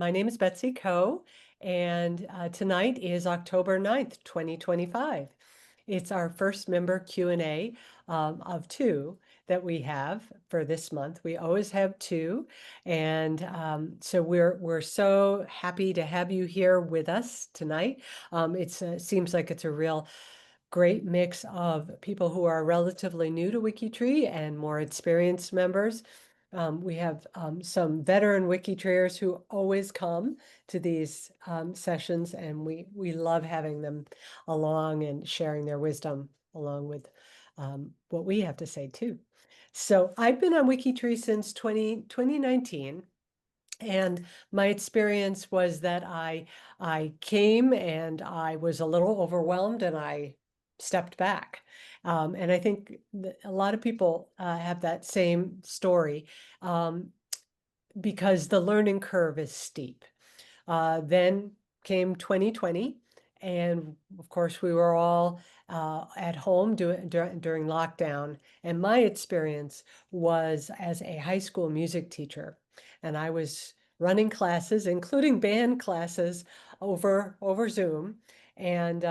My name is Betsy Ko, and tonight is October 9th, 2025. It's our first member Q&A of two that we have for this month. We always have two, and so we're so happy to have you here with us tonight. It seems like it's a real great mix of people who are relatively new to WikiTree and more experienced members. We have some veteran WikiTreeers who always come to these sessions, and we love having them along and sharing their wisdom along with what we have to say too. So I've been on WikiTree since 2019. And my experience was that I came and I was a little overwhelmed and I stepped back. And I think a lot of people have that same story because the learning curve is steep. Then came 2020, and of course we were all at home during lockdown. And my experience was as a high school music teacher, and I was running classes, including band classes, over Zoom. And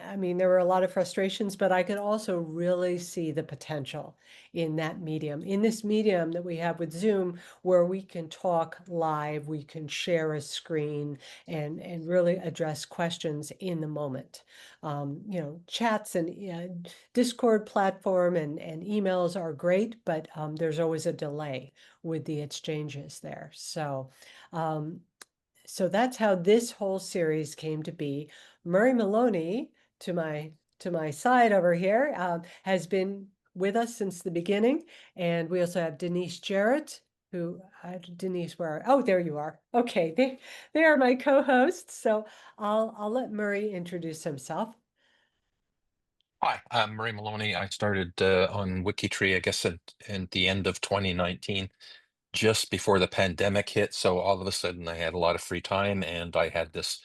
I mean, there were a lot of frustrations, but I could also really see the potential in that medium, in this medium that we have with Zoom, where we can talk live, we can share a screen and really address questions in the moment. Chats and Discord platform and emails are great, but there's always a delay with the exchanges there. So that's how this whole series came to be. Murray Maloney, to my side over here, has been with us since the beginning, and we also have Denise Jarrett, who Denise, where? Oh, there you are. Okay, they are my co-hosts. So I'll let Murray introduce himself. Hi, I'm Murray Maloney. I started on WikiTree, I guess, at the end of 2019, just before the pandemic hit. So all of a sudden, I had a lot of free time, and I had this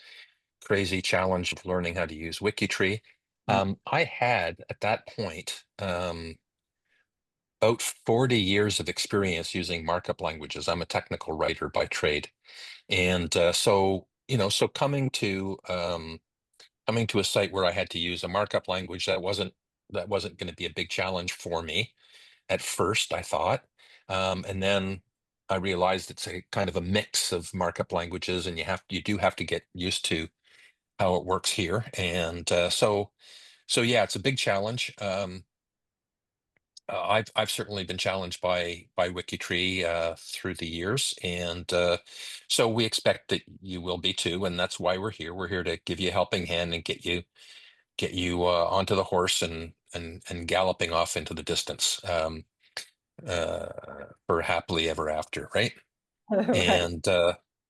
crazy challenge of learning how to use WikiTree. I had, at that point, about 40 years of experience using markup languages. I'm a technical writer by trade. And so coming to a site where I had to use a markup language that wasn't going to be a big challenge for me at first, I thought. And then I realized it's a kind of a mix of markup languages, and you do have to get used to how it works here. And so yeah, it's a big challenge. I've certainly been challenged by WikiTree through the years, and so we expect that you will be too, and that's why we're here. We're here to give you a helping hand and get you onto the horse and galloping off into the distance uh, for happily ever after, right? Right.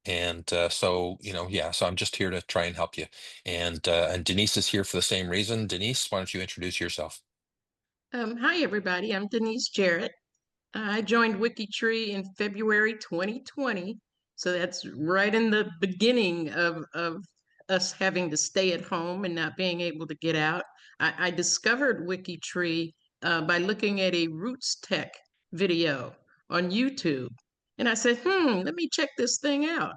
And so yeah. So I'm just here to try and help you, and Denise is here for the same reason. Denise, why don't you introduce yourself? Hi, everybody. I'm Denise Jarrett. I joined WikiTree in February 2020. So that's right in the beginning of us having to stay at home and not being able to get out. I discovered WikiTree by looking at a Roots Tech video on YouTube. And I said, let me check this thing out.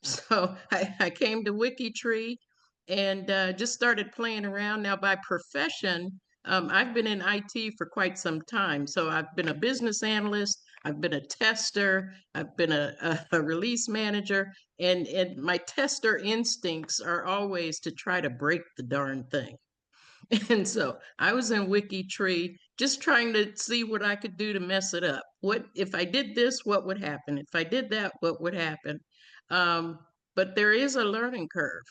So I came to WikiTree and just started playing around. Now, by profession, I've been in IT for quite some time. So I've been a business analyst, I've been a tester, I've been a release manager, and my tester instincts are always to try to break the darn thing. And so I was in WikiTree just trying to see what I could do to mess it up. What if I did this, what would happen? If I did that, what would happen? Um, but there is a learning curve.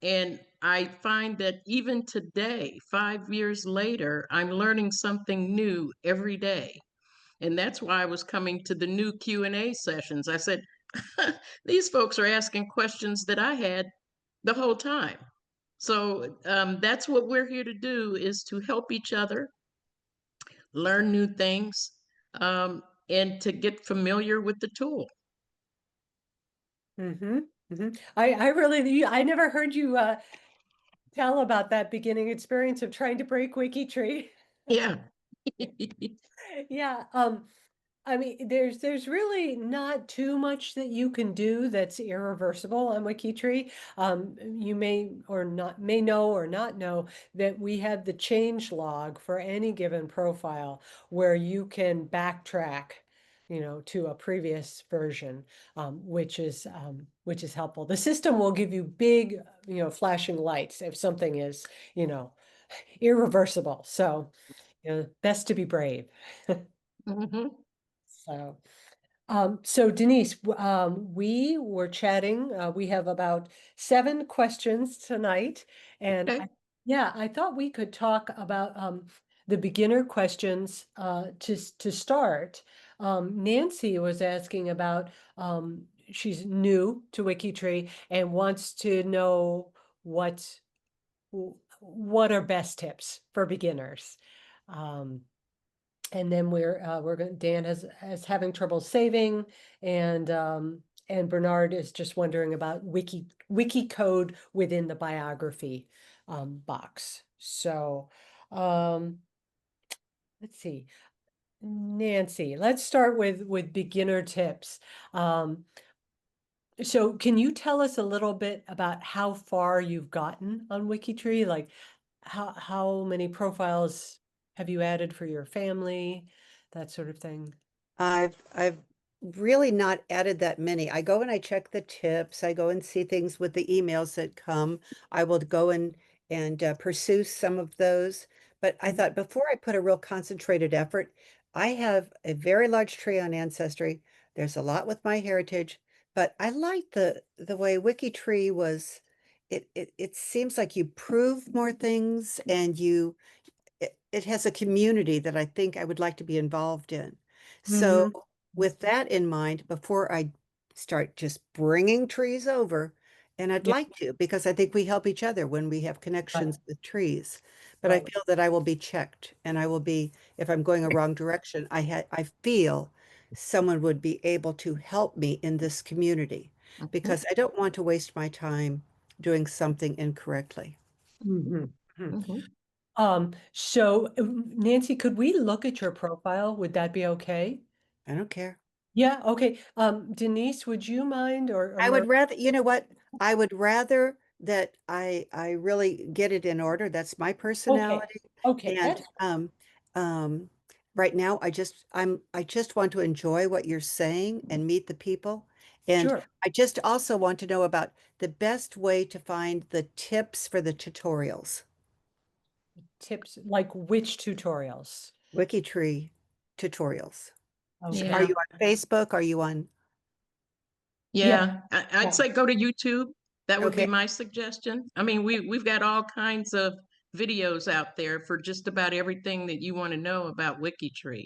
And I find that even today, 5 years later, I'm learning something new every day. And that's why I was coming to the new Q&A sessions. I said, these folks are asking questions that I had the whole time. So that's what we're here to do, is to help each other learn new things, and to get familiar with the tool. Mm-hmm. Mm-hmm. I never heard you tell about that beginning experience of trying to break WikiTree. Yeah. Yeah. I mean, there's really not too much that you can do that's irreversible on WikiTree. You may know or not know that we have the change log for any given profile where you can backtrack, to a previous version, which is helpful. The system will give you big, flashing lights if something is, irreversible. So, best to be brave. Mhm. So. So Denise, we were chatting. We have about 7 questions tonight, and Okay. yeah, I thought we could talk about the beginner questions to start. Nancy was asking about she's new to WikiTree and wants to know what what are best tips for beginners. Um, and then we're going Dan has having trouble saving, and Bernard is just wondering about wiki code within the biography box. So let's see. Nancy, let's start with beginner tips. So can you tell us a little bit about how far you've gotten on WikiTree? Like how many profiles have you added for your family, that sort of thing? I've really not added that many. I go and I check the tips. I go and see things with the emails that come. I will go and pursue some of those. But I thought before I put a real concentrated effort, I have a very large tree on Ancestry. There's a lot with my heritage, but I like the way WikiTree was. It seems like you prove more things and it has a community that I think I would like to be involved in. So, Mm-hmm. with that in mind, before I start just bringing trees over, and I'd Yeah, like to because I think we help each other when we have right, connections with trees. But I right. feel that I will be checked and I will be, if I'm going a wrong direction, I feel someone would be able to help me in this community Mhm. because I don't want to waste my time doing something incorrectly. Mm-hmm. Mhm. So Nancy, could we look at your profile? Would that be okay? I don't care. Yeah, okay. Denise, would you mind or I Maria? would rather, you know what? I would rather that I really get it in order. That's my Okay, personality. okay, And that's um right now I just want to enjoy what you're saying and meet the people. And sure. I just also want to know about the best way to find the tips for the tutorials. Tips, like which tutorials? WikiTree tutorials. Are Okay. Yeah. you on Facebook? Are you on? Yeah, Yeah. I'd yeah, say go to YouTube. That would be Okay, my suggestion. I mean, we've got all kinds of videos out there for just about everything that you want to know about WikiTree.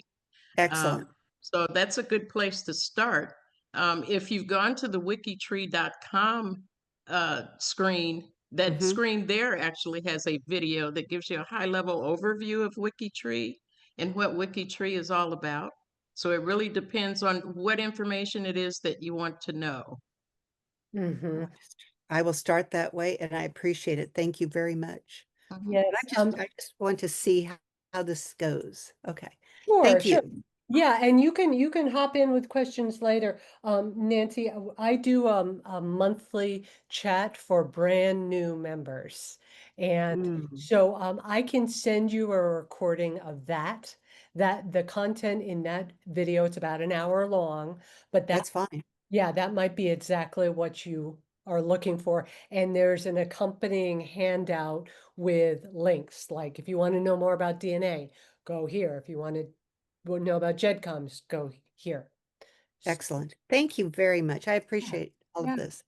excellent. Um, so that's a good place to start. If you've gone to the wikitree.com screen, that Hmm. screen there actually has a video that gives you a high level overview of WikiTree and what WikiTree is all about. So it really depends on what information it is that you want to know. mm-hmm. I will start that way and I appreciate it. Thank you very much. And Yes, I just want to see how this goes. Okay. sure, Thank sure. you. Yeah, and you can hop in with questions later. Nancy, I do a monthly chat for brand new members. And Mm, so I can send you a recording of that the content in that video, it's about an hour long, but that that's fine. yeah, that might be exactly what you are looking for. And there's an accompanying handout with links. Like if you want to know more about DNA, go here. If you want to know about GEDCOMs, go here. Excellent. Thank you very much. I Yeah, appreciate all of yeah, this.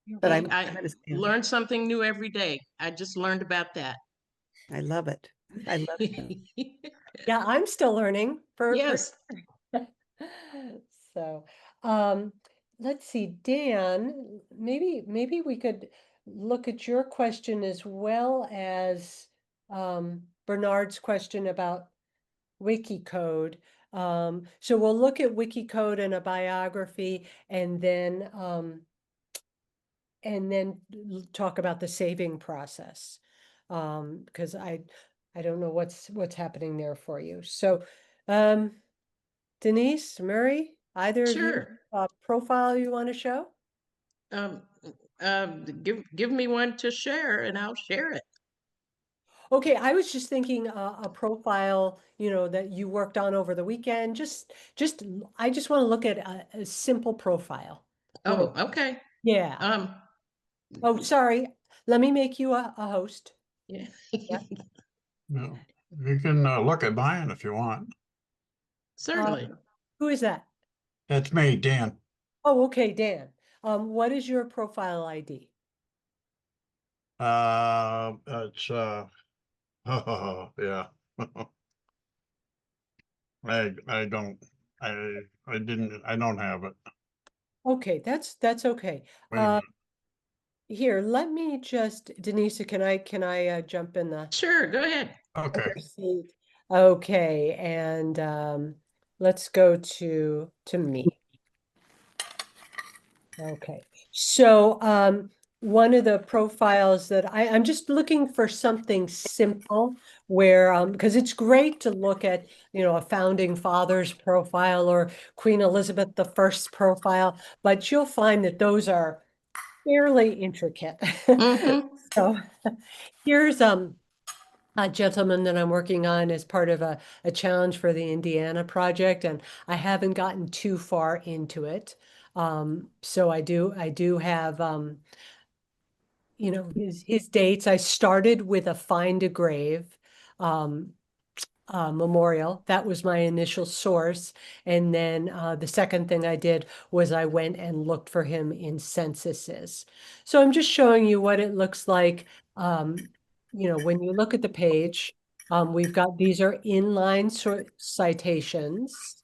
you're But Hey, welcome. I I understand. learn something new every day. I just learned about that. I love it. I love it. Yeah, I'm still learning for Yes. so um let's see, Dan, maybe we could look at your question as well as Bernard's question about Wikicode. So we'll look at Wikicode and a biography and then talk about the saving process. Because I don't know what's happening there for you. So um Denise, Murray, either of you Sure. profile you want to show? Um, give me one to share and I'll share it. Okay, I was just thinking a profile, that you worked on over the weekend. I just want to look at a simple profile. Oh, okay. Yeah. Um, Oh, sorry. Let me make you a host. yeah. Yeah. No, you can look at mine if you want. Certainly. Who is that? That's me, Dan. Oh, okay, Dan. What is your profile ID? It's yeah. I don't I don't have it. Okay, that's okay. Wait a minute. Here, let me just, Denise, can I jump in the Sure, go ahead. Okay. seat? Okay, and let's go to me. Okay, so one of the profiles that I'm just looking for something simple where because it's great to look at, a founding father's profile or Queen Elizabeth I's profile, but you'll find that those are fairly intricate. Mm-hmm. So here's a gentleman that I'm working on as part of a challenge for the Indiana project, and I haven't gotten too far into it. So I do have his dates. I started with a find a grave um, memorial. That was my initial source. And then the second thing I did was I went and looked for him in censuses. So I'm just showing you what it looks like. When you look at the page, we've got, these are inline sort citations.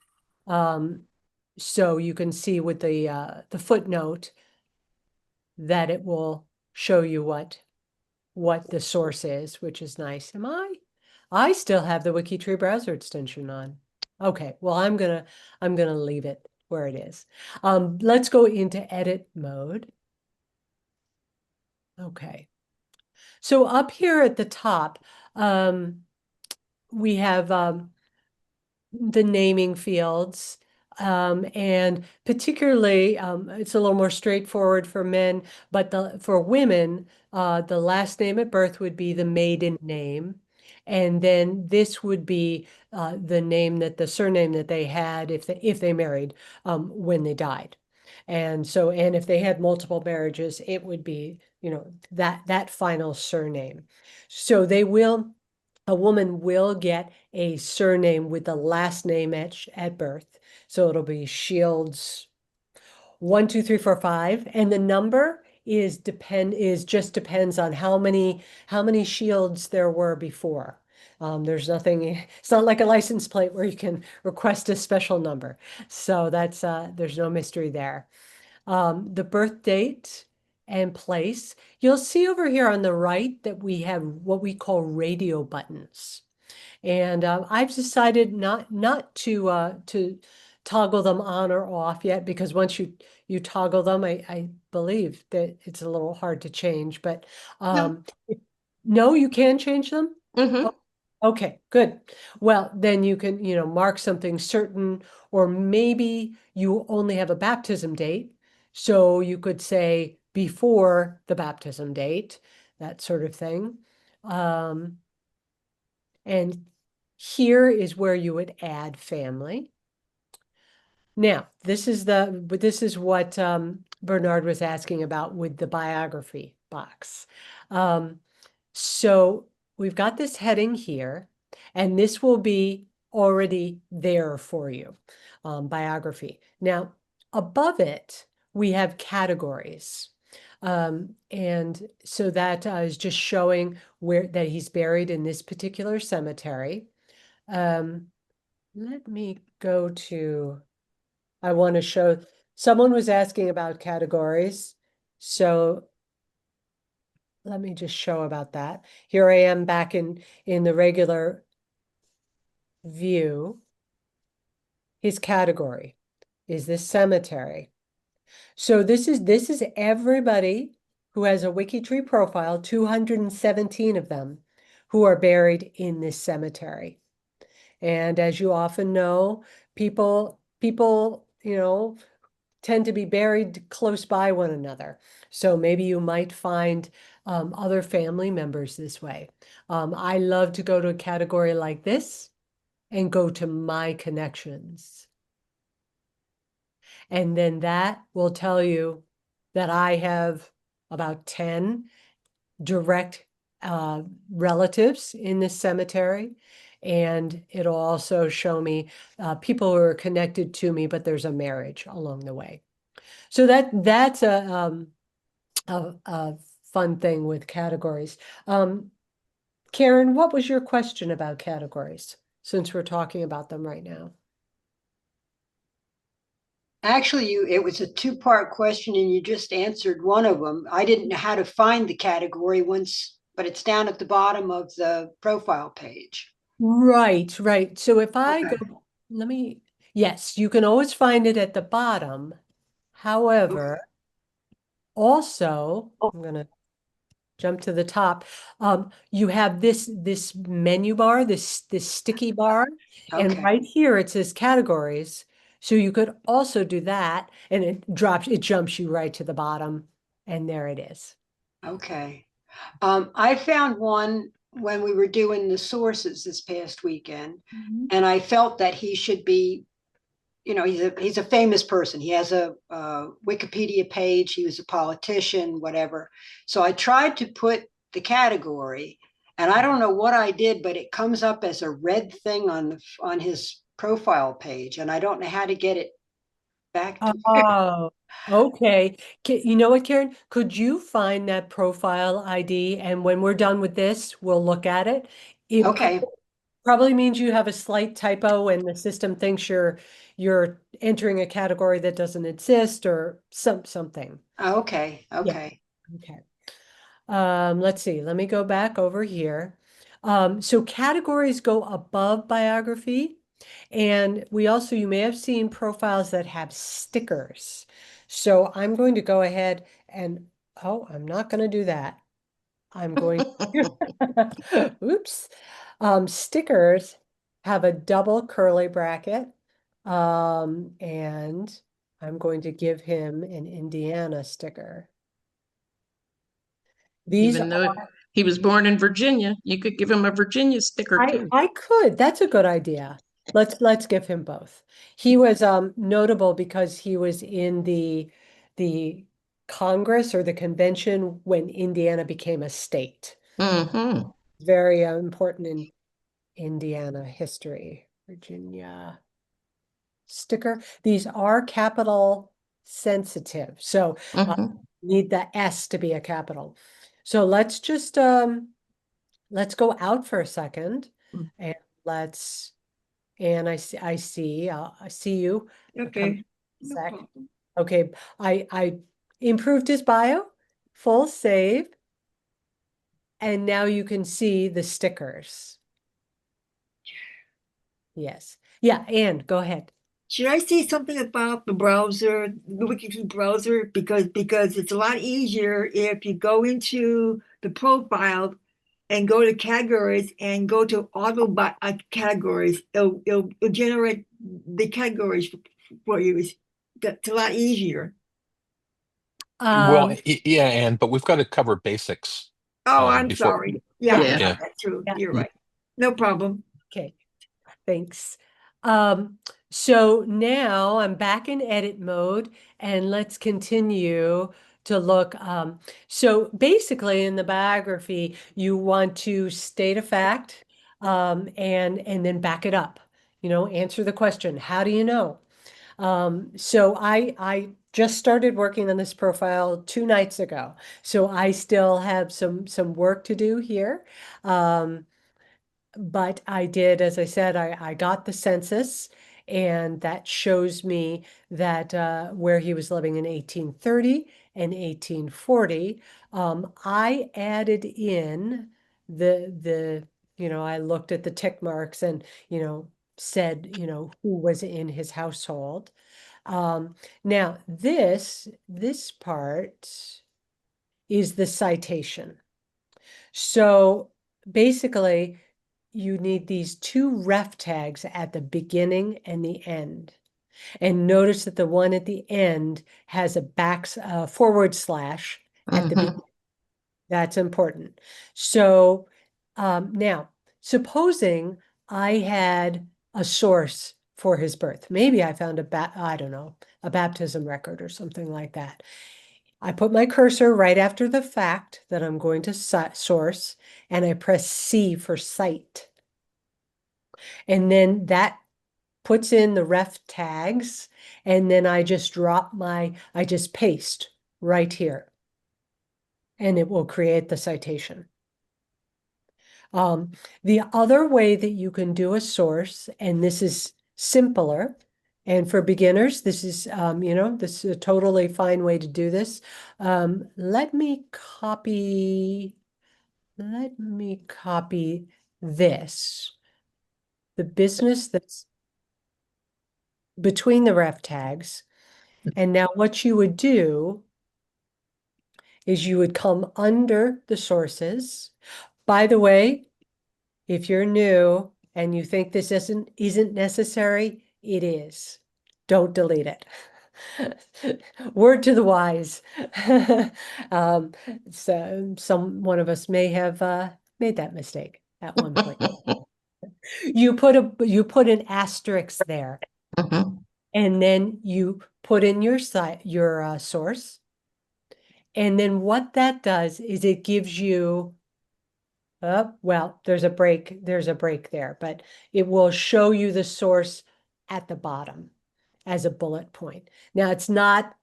So you can see with the footnote that it will show you what the source is, which is nice. I still have the WikiTree browser extension on. Okay, well, I'm gonna leave it where it is. Let's go into edit mode. Okay. So up here at the top, we have the naming fields. And particularly, it's a little more straightforward for men, but for women, the last name at birth would be the maiden name. And then this would be the surname that they had if they married when they died. And if they had multiple marriages, it would be, that final surname. So a woman will get a surname with the last name at birth. So it'll be Shields 1, 2, 3, 4, 5. And the number just depends on how many Shields there were before. There's nothing, it's not like a license plate where you can request a special number. So there's no mystery there. The birth date and place. You'll see over here on the right that we have what we call radio buttons. And I've decided not to toggle them on or off yet, because once you toggle them, I believe that it's a little hard to change. But No. no, you can change them? Mm-hmm. Okay, good. Well, then you can, mark something certain, or maybe you only have a baptism date. So you could say before the baptism date, that sort of thing. And here is where you would add family. Now, this is what Bernard was asking about with the biography box. So we've got this heading here, and this will be already there for you, biography. Now, above it, we have categories. And so that is just showing that he's buried in this particular cemetery. Let me go to, I want to show, someone was asking about categories. So let me just show about that. Here I am back in the regular view. His category is this cemetery. So this is everybody who has a WikiTree profile, 217 of them, who are buried in this cemetery. And as you often know, People, tend to be buried close by one another. So maybe you might find other family members this way. I love to go to a category like this and go to my connections. And then that will tell you that I have about 10 direct relatives in this cemetery. And it'll also show me people who are connected to me, but there's a marriage along the way. So that's a fun thing with categories. Karen, what was your question about categories, since we're talking about them right now? Actually, it was a two-part question and you just answered one of them. I didn't know how to find the category once, but it's down at the bottom of the profile page. Right, right. So if I Okay. go, yes, you can always find it at the bottom. However, also, I'm going to jump to the top. You have this menu bar, this sticky bar, and Okay. right here it says categories. So you could also do that, and it jumps you right to the bottom, and there it is. Okay. I found one when we were doing the sources this past weekend, and I felt that he should be, he's a famous person. He has a Wikipedia page. He was a politician, whatever. So I tried to put the category, and I don't know what I did, but it comes up as a red thing on his profile page, and I don't know how to get it back to. Oh, okay. You know what, Karen? Could you find that profile ID? And when we're done with this, we'll look at it. It Okay. probably means you have a slight typo and the system thinks you're entering a category that doesn't exist or something. Okay. Yeah. Okay. Okay. Let's see. Let me go back over here. So categories go above biography. And you may have seen profiles that have stickers. So I'm going to go ahead and, I'm not going to do that. I'm going to, oops. Stickers have a double curly bracket. And I'm going to give him an Indiana sticker. These Even though he was born in Virginia, you could give him a Virginia sticker too. I could. That's a good idea. Let's give him both. He was notable because he was in the Congress or the convention when Indiana became a state. Mm-hmm. Very important in Indiana history. Virginia sticker. These are capital sensitive, so Mm-hmm. need the S to be a capital. So let's just let's go out for a second and let's I see I see you. I'll come Okay. in a sec. Okay, I improved his bio, full save, and now you can see the stickers. Yes. Yeah, and go ahead. Should I say something about the browser, the WikiTree browser? Because it's a lot easier if you go into the profile and go to categories and go to auto categories. It'll generate the categories for you. It's a lot easier. Well, yeah, but we've got to cover basics Oh, I'm before. sorry. Yeah, Yeah. that's true. Yeah. You're right. No problem. Okay, thanks. So now I'm back in edit mode and let's continue to look. So basically in the biography, you want to state a fact and then back it up, answer the question, how do you know? So I just started working on this profile 2 nights ago. So I still have some work to do here. But I did, as I said, I got the census, and that shows me that where he was living in 1830 and 1840. I added in I looked at the tick marks and, said, who was in his household. Now this part is the citation. So basically, you need these two ref tags at the beginning and the end. And notice that the one at the end has a forward slash at the beginning. That's important. So now, supposing I had a source for his birth. Maybe I found I don't know, a baptism record or something like that. I put my cursor right after the fact that I'm going to source, and I press C for cite. And then that puts in the ref tags, and then I just I just paste right here, and it will create the citation. The other way that you can do a source, and this is simpler, and for beginners, this is, this is a totally fine way to do this. Let me copy this, the business that's between the ref tags. And now what you would do is you would come under the sources. By the way, if you're new and you think this isn't necessary, it is. Don't delete it. Word to the wise. So one of us may have made that mistake at one point. You put an asterisk there, and then you put in your source, and then what that does is it gives you. Well, there's a break there, but it will show you the source at the bottom as a bullet point. Now it's not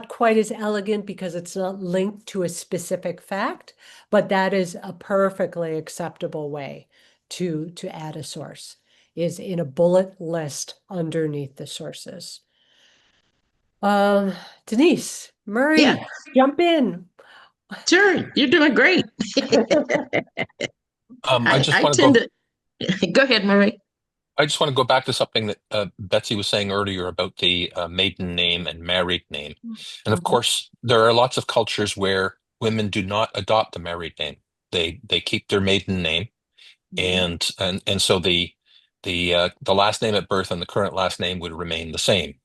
quite as elegant because it's not linked to a specific fact, but that is a perfectly acceptable way to add a source, is in a bullet list underneath the sources. Denise, Murray, Yeah. jump in. Sure, you're doing great. I just I want to tend go. to go ahead, Murray. I just want to go back to something that Betsy was saying earlier about the maiden name and married name. And of course, there are lots of cultures where women do not adopt the married name. They keep their maiden name, and so the last name at birth and the current last name would remain the same.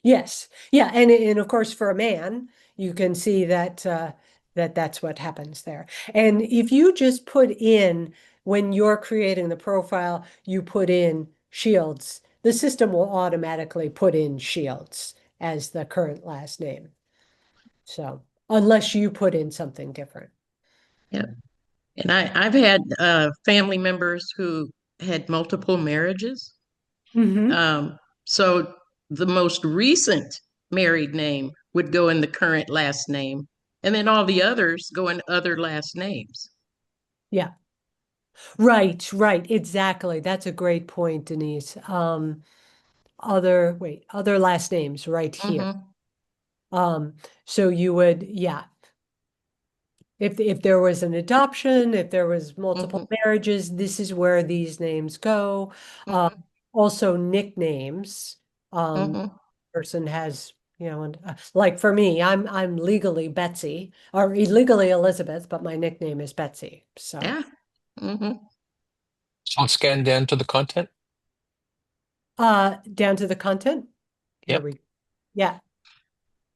Yes. Yeah. And of course, for a man, you can see that that's what happens there. And if you just put in, when you're creating the profile, you put in Shields, the system will automatically put in Shields as the current last name. So unless you put in something different. Yeah. And I've had family members who had multiple marriages. So the most recent married name would go in the current last name, and then all the others go in other last names. Yeah. Right, exactly. That's a great point, Denise. Other last names right here. So you would, yeah. If there was an adoption, if there was multiple marriages, this is where these names go. Also nicknames. Person has, like for me, I'm legally Betsy or illegally Elizabeth, but my nickname is Betsy. So Yeah. So let's scan down to the content. down to the content. Yep. Yeah.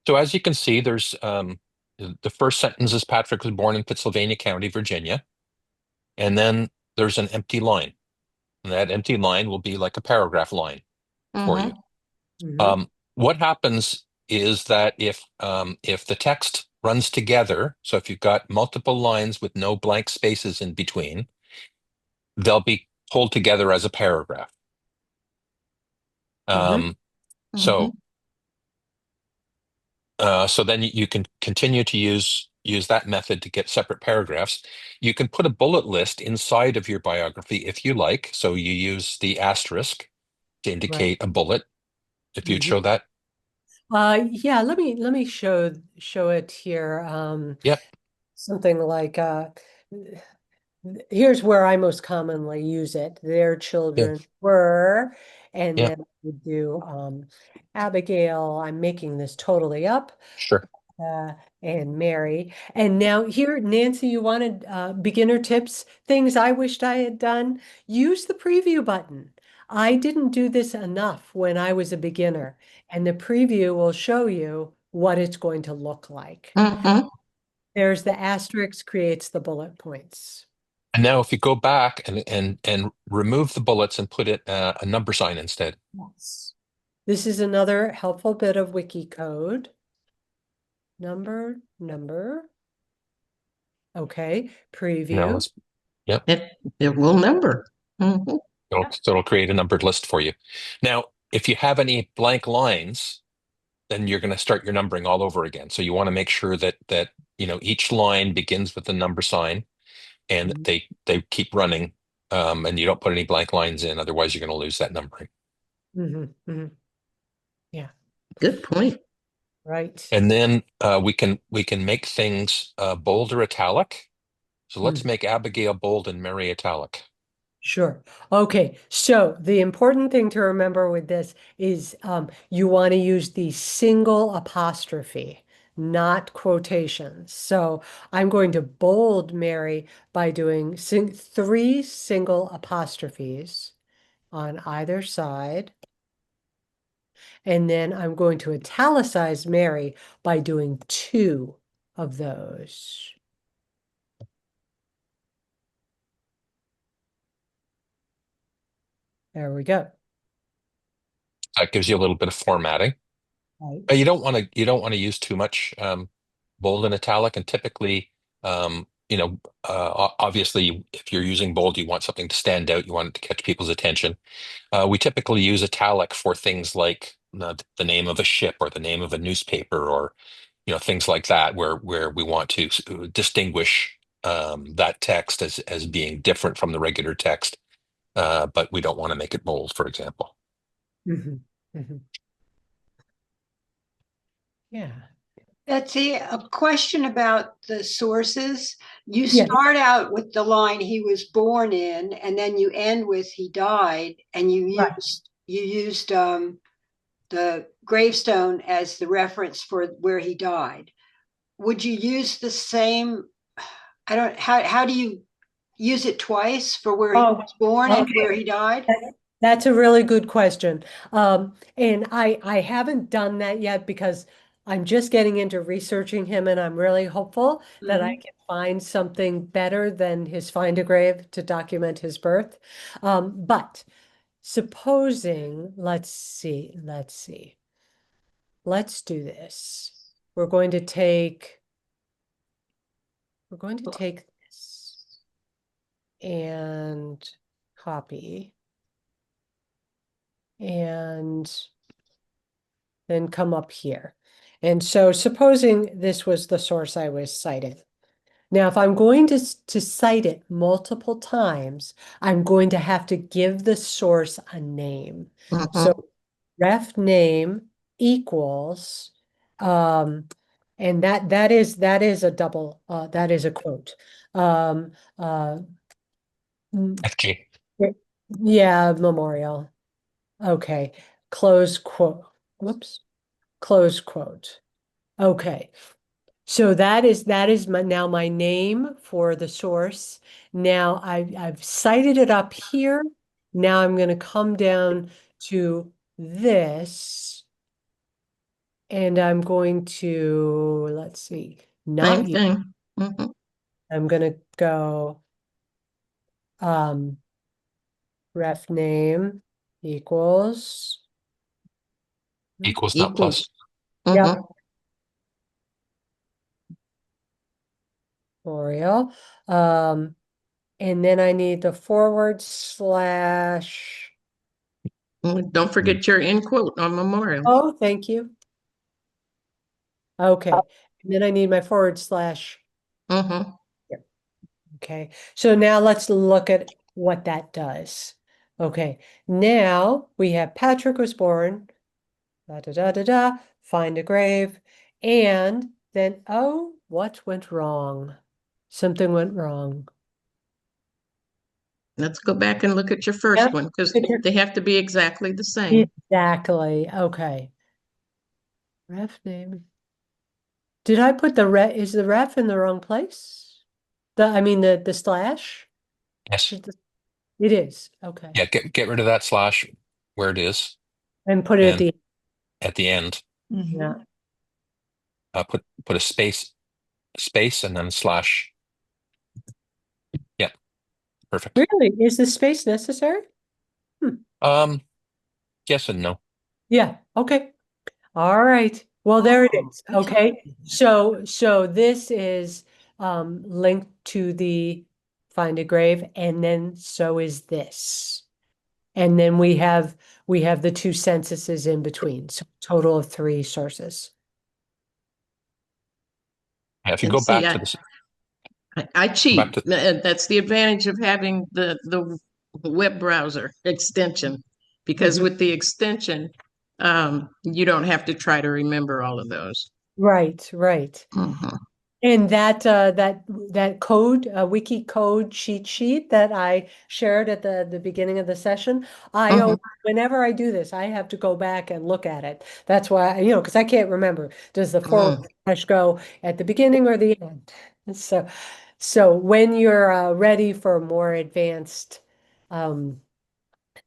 So as you can see, there's the first sentence is Patrick was born in Pittsylvania County, Virginia. And then there's an empty line. And that empty line will be like a paragraph line for you. What happens is that if the text runs together, so if you've got multiple lines with no blank spaces in between, they'll be pulled together as a paragraph. So then you can continue to use that method to get separate paragraphs. You can put a bullet list inside of your biography if you like. So you use the asterisk to indicate a bullet. If you'd show that. Yeah, let me show it here. Yep. Something like here's where I most commonly use it. Their children were, and then we do Abigail. I'm making this totally up. Sure. and Mary. And now here, Nancy, you wanted beginner tips, things I wished I had done. Use the preview button. I didn't do this enough when I was a beginner, and the preview will show you what it's going to look like. Mhm. There's the asterisk creates the bullet points. And now if you go back and remove the bullets and put it a number sign instead. Yes. This is another helpful bit of wiki code. Number. Okay, Now preview. yep. It will number. Mhm. It'll create a numbered list for you. Now, if you have any blank lines, then you're going to start your numbering all over again. So you want to make sure that each line begins with the number sign, and they keep running, and you don't put any blank lines in. Otherwise, you're going to lose that numbering. Yeah, Good point. right. And then we can make things bold or italic. So let's make Abigail bold and Mary italic. Sure. Okay. So the important thing to remember with this is you want to use the single apostrophe, not quotations. So I'm going to bold Mary by doing 3 single apostrophes on either side. And then I'm going to italicize Mary by doing 2 of those. There we go. That gives you a little bit of formatting. Right. You don't want to use too much bold and italic, and typically, obviously, if you're using bold, you want something to stand out. You want it to catch people's attention. We typically use italic for things like the name of a ship or the name of a newspaper, or things like that, where we want to distinguish that text as being different from the regular text, but we don't want to make it bold, for example. Yeah. Betsy, a question about the sources. You Yes. start out with the line he was born in, and then you end with he died, and you Right. used the gravestone as the reference for where he died. Would you use the same? How do you use it twice for where he was born and where he died? That's a really good question. And I haven't done that yet because I'm just getting into researching him, and I'm really hopeful that I can find something better than his find a grave to document his birth. But supposing, let's see. Let's do this. We're going to take this and copy and then come up here. And so supposing this was the source I was citing. Now, if I'm going to cite it multiple times, I'm going to have to give the source a name. So ref name equals, and that is a double, that is a quote. FG. Yeah, memorial. Okay, close quote. Whoops. Close quote. Okay. So that is now my name for the source. Now I've cited it up here. Now I'm going to come down to this, and I'm going to, let's see, Same thing. I'm going to go ref name equals Equals, not plus. yeah, memorial. And then I need the forward slash. Don't forget your end quote on memorial. Oh, thank you. Okay. And then I need my forward slash. Okay. So now let's look at what that does. Okay. Now we have Patrick was born, find a grave, and then, oh, what went wrong? Something went wrong. Let's go back and look at your first one, because they have to be exactly the same. Exactly. Okay. Ref name. Did I put is the ref in the wrong place? I mean, the slash? Yes. It is, okay. Yeah, get rid of that slash where it is And put it and at the end. yeah. Put a space and then slash. Yeah, perfect. Really? Is the space necessary? Yes and no. Yeah, okay. All right. Well, there it is. that's Okay. helpful. So this is linked to the Find a Grave, and then so is this. And then we have the two censuses in between. So total of 3 sources. Yeah, if you And go see, back to this, I go cheat. back to That's the advantage of having the web browser extension, because Mhm. with the extension, you don't have to try to remember all of those. Right, right. Mhm. And that code, wiki code cheat sheet that I shared at the beginning of the session, Mhm. whenever I do this, I have to go back and look at it. That's why, because I can't remember. Does the forward slash go at the beginning or the end? So when you're ready for more advanced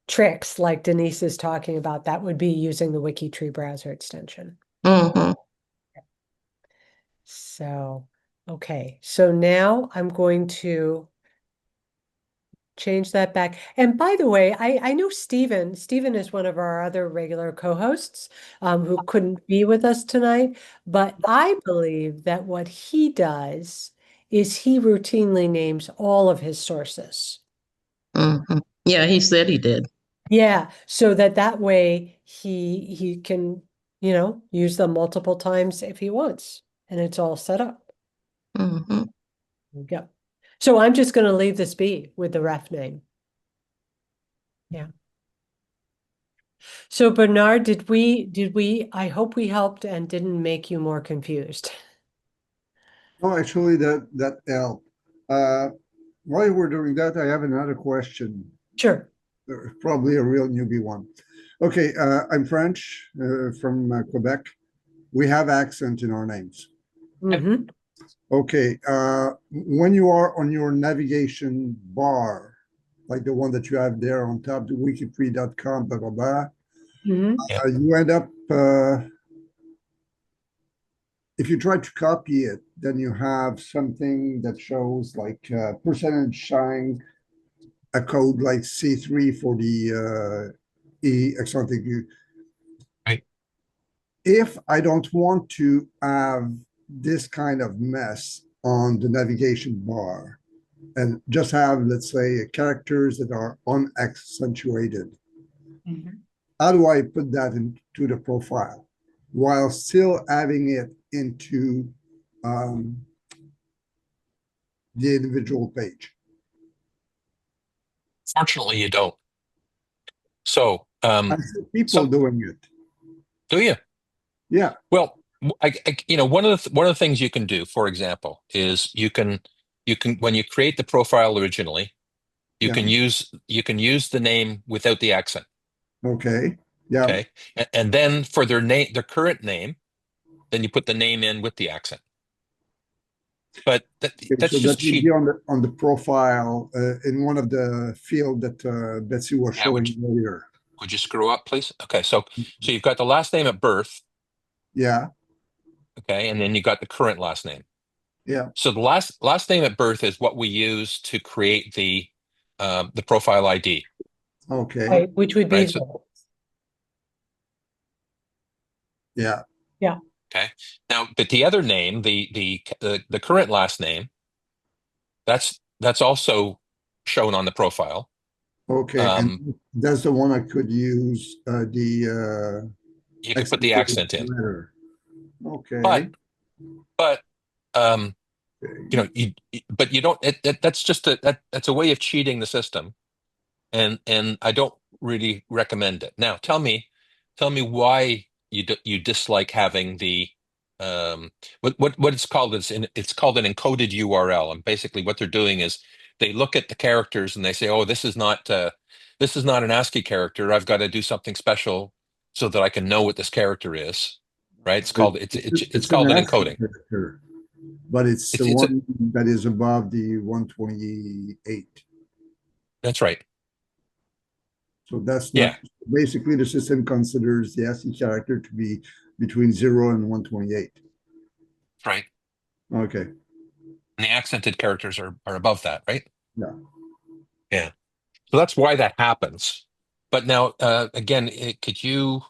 tricks like Denise is talking about, that would be using the WikiTree browser extension. Mhm. So, okay. So now I'm going to change that back. And by the way, I know Stephen is one of our other regular co-hosts who couldn't be with us tonight, but I believe that what he does is he routinely names all of his sources. Mhm. Yeah, he said he did. Yeah, so that way he can, use them multiple times if he wants, and it's all set up. Mhm. Yeah. So I'm just going to leave this be with the ref name. Yeah. So Bernard, I hope we helped and didn't make you more confused. Oh, actually, that helped. While we're doing that, I have another question. Sure. Probably a real newbie one. Okay, I'm French from Quebec. We have accent in our names. Mm-hmm. Okay, when you are on your navigation bar, like the one that you have there on top, the wikitree.com, blah, blah, blah, Mm-hmm. yeah. you end up, if you try to copy it, then you have something that shows like percentage sign, a code like C3 for the something. Right. If I don't want to have this kind of mess on the navigation bar and just have, let's say, characters that are unaccentuated, how do I put that into the profile while still having it into the individual page? Fortunately, you don't. So, I see people doing it. do you? Yeah. Well, one of the things you can do, for example, is you can when you create the profile originally, you Yeah. can use the name without the accent. Okay. Yeah. Okay, and then for their current name, then you put the name in with the accent. But Okay, that's so that just would be cheap. on the profile in one of the field that Betsy was Yeah, showing earlier. would you screw up, please? Okay, so you've got the last name at birth, Yeah. okay, and then you got the current last name. Yeah. So the last name at birth is what we use to create the profile ID. Okay. Right, which would be Right. So, yeah. yeah. okay. Now, but the other name, the current last name, that's also shown on the profile. Okay. And that's the one I could use the You could put the accentuated accent in, letter. but Okay. but um, Okay. but you don't. That's just that's a way of cheating the system, and I don't really recommend it. Now, tell me why you dislike having the what it's called is it's called an encoded URL, and basically what they're doing is they look at the characters and they say, oh, this is not an ASCII character. I've got to do something special so that I can know what this character is. right? It's It- called it's an called an accent encoding. character, but it's the It's a, one that is above the 128. that's right. So that's Yeah, not, basically the system considers the ASCII character to be between 0 and 128. right. Okay, And the accented characters are above that, right? yeah. Yeah. So that's why that happens. But now, again, can you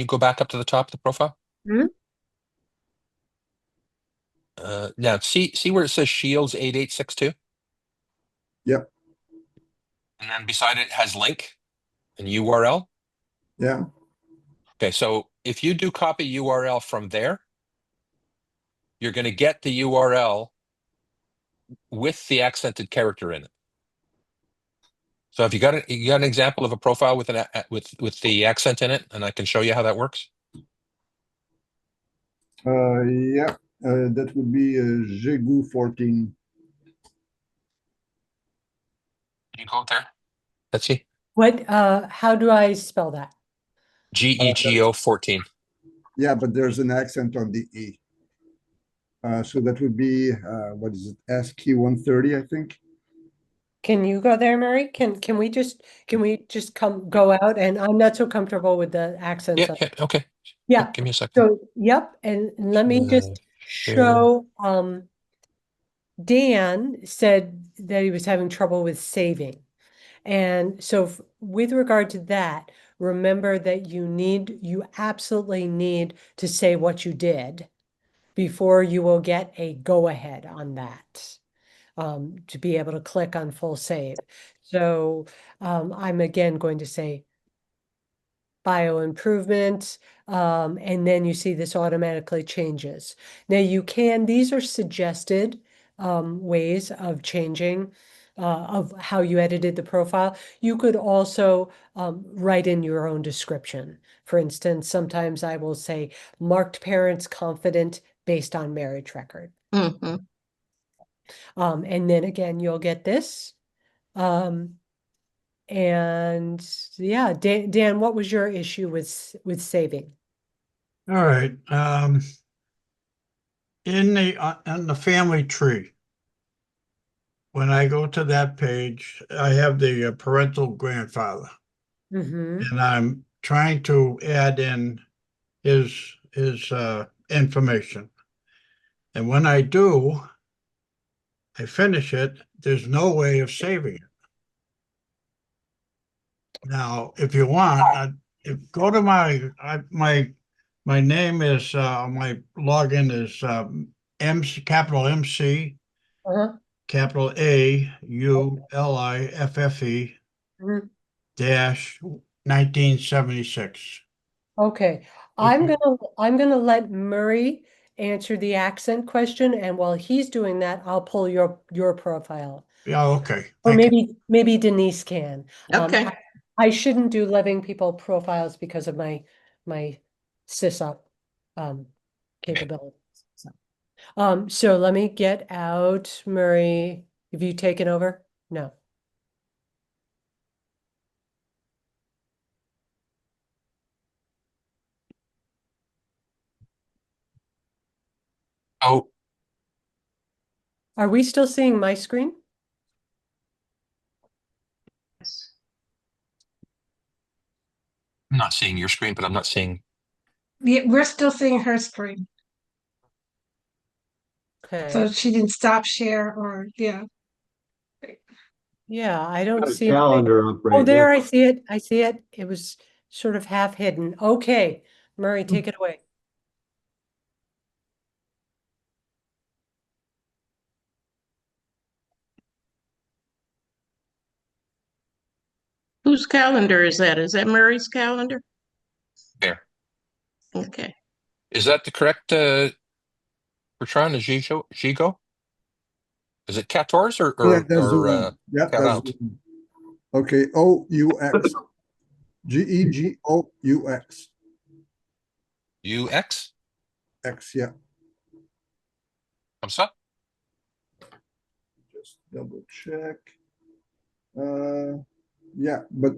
go back up to the top of the profile? Mhm. Now see where it says Shields 8862, Yep, and then beside it has link and URL. yeah. Okay, so if you do copy URL from there, you're going to get the URL with the accented character in it. So if you got an example of a profile with with the accent in it, and I can show you how that works. Yeah, that would be Jegu 14. Can you go there? Let's see. What, how do I spell that? GEGO 14. Yeah, but there's an accent on the E. So that would be, what is it, ASCII 130, I think? Can you go there, Mary? Can we just go out? And I'm not so comfortable with the accents. Yeah, okay. Yeah. Give me a second. So, yep, and let me just Share. show, Dan said that he was having trouble with saving. And so with regard to that, remember that you absolutely need to say what you did before you will get a go ahead on that, to be able to click on full save. So I'm again going to say bio improvement, and then you see this automatically changes. Now these are suggested ways of changing of how you edited the profile. You could also write in your own description. For instance, sometimes I will say marked parents confident based on marriage record. Mhm. And then again, you'll get this. And yeah, Dan, what was your issue with saving? All right. In the family tree, when I go to that page, I have the parental grandfather, Mm-hmm. and I'm trying to add in his information. And when I do, I finish it, there's no way of saving it. Now, if you want, go to my name is my login is capital MC Uh-huh. capital AULIFFE Mhm. dash 1976. Okay, I'm gonna let Murray answer the accent question, and while he's doing that, I'll pull your profile. Yeah, okay. Or Thank you. maybe Denise can. Okay. I shouldn't do living people profiles because of my sysup capabilities. So let me get out Murray. Have you taken over? No. Oh, Are we still seeing my screen? I'm not seeing your screen, but I'm not seeing. Yeah, we're still seeing her screen. So Okay. she didn't stop share or, yeah. Yeah, I don't Got a see calendar up Oh, right there, now. I see it. I see it. It was sort of half hidden. Okay, Murray, take it away. Whose calendar is that? Is that Murray's calendar? There. Okay. Is that the correct Bertrand Gigo? Is it 14 Yeah, that's the one. Yeah, that's 40? the one. Okay, OUX. GEGOUX. UX? X, yeah. Comme ça? Just double check. Yeah, but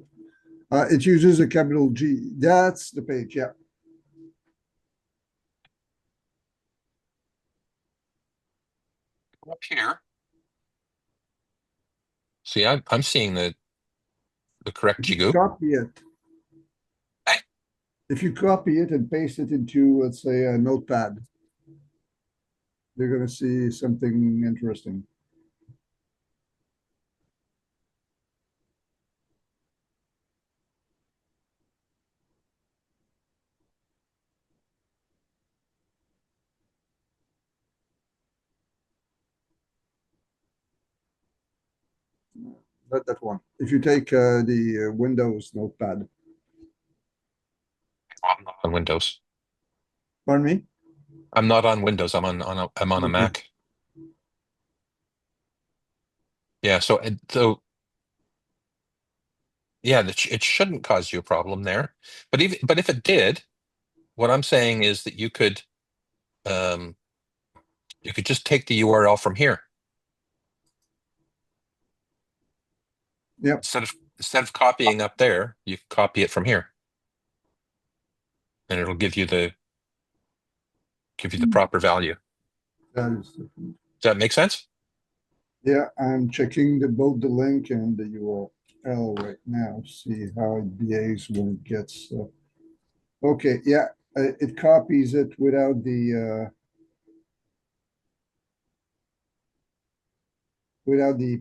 it uses a capital G. That's the page, yeah. Up here. See, I'm seeing the correct If you Jigu. copy it, Hey. if you copy it and paste it into, let's say, a notepad, you're going to see something interesting. Not that one. If you take the Windows notepad. I'm not on Windows. Pardon me? I'm not on Windows. I'm on a Okay. Mac. Yeah, so yeah, it shouldn't cause you a problem there. But if it did, what I'm saying is that you could just take the URL from here. Yep. Instead of copying up there, you copy it from here. And it'll give you the proper value. That is Does that make sense? Yeah, I'm checking both the link and the URL right now, see how it behaves when it gets. Okay, yeah, it copies it without the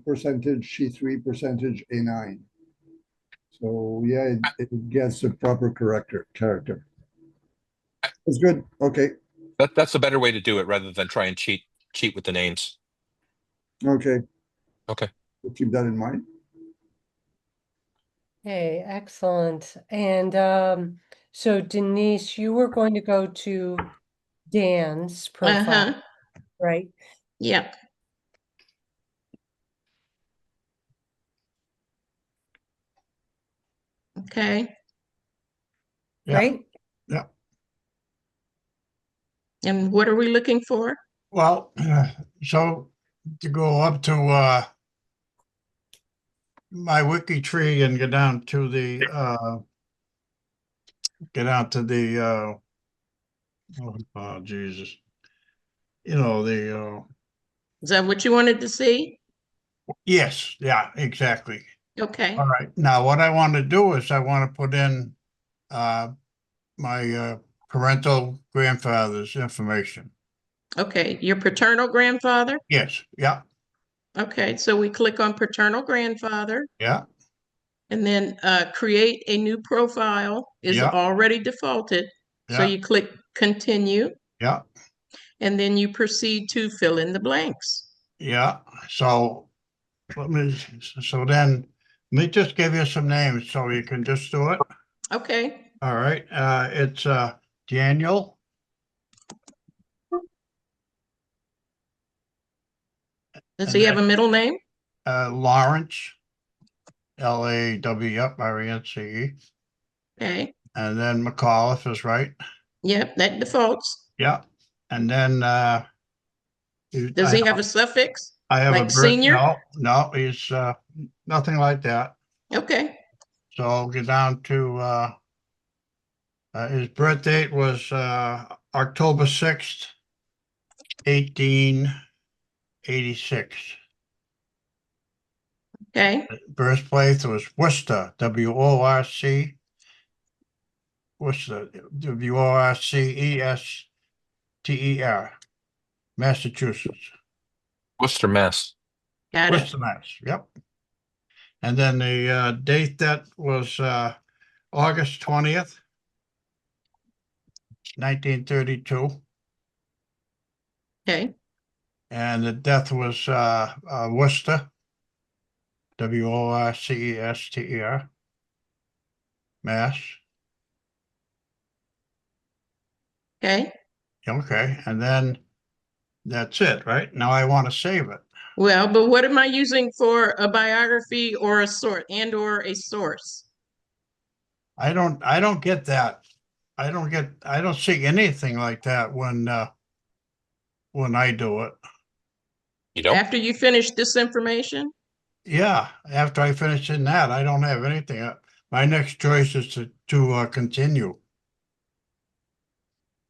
percentage C3, percentage A9. So yeah, it gets the proper character. That's good. Okay, That's a better way to do it rather than try and cheat with the names. okay, Okay. we'll keep that in mind. Hey, excellent. And so Denise, you were going to go to Dan's profile, Uh-huh. right? Yep. Okay. Yeah. Right? Yeah. And what are we looking for? Well, so to go up to my WikiTree and get down to the oh Jesus. You know, Is that what you wanted to see? yes, yeah, exactly. Okay. All right. Now what I want to do is I want to put in my parental grandfather's information. Okay. Your paternal grandfather? Yes, yeah, Okay. So we click on paternal grandfather yeah, and then create a new profile is yeah, already defaulted. So yeah, you click continue yeah, and then you proceed to fill in the blanks. yeah. So then let me just give you some names so you can just do it. Okay. All right. It's Daniel. Does And he have a then middle name? Lawrence, Lawrence. Okay. And then McAuliffe is right. Yep, that defaults. Yeah. And then Does he have a suffix? I have a Like senior? no, he's nothing like that. Okay. So I'll get down to his birth date was October 6th, 1886. Okay. Birthplace was Worcester, WORC, Worcester, WORCESTER, Massachusetts. Worcester, Mass. Got it. Worcester, Mass. Yep. And then the date that was August 20th, 1932. Okay. And the death was Worcester, WORCESTER, Mass. Okay. Okay, and then that's it, right? Now I want to save it. Well, but what am I using for a biography or a sort or a source? I don't get that. I don't see anything like that when I do it. You don't? After you finish this information? Yeah, after I finish in that, I don't have anything. My next choice is to continue.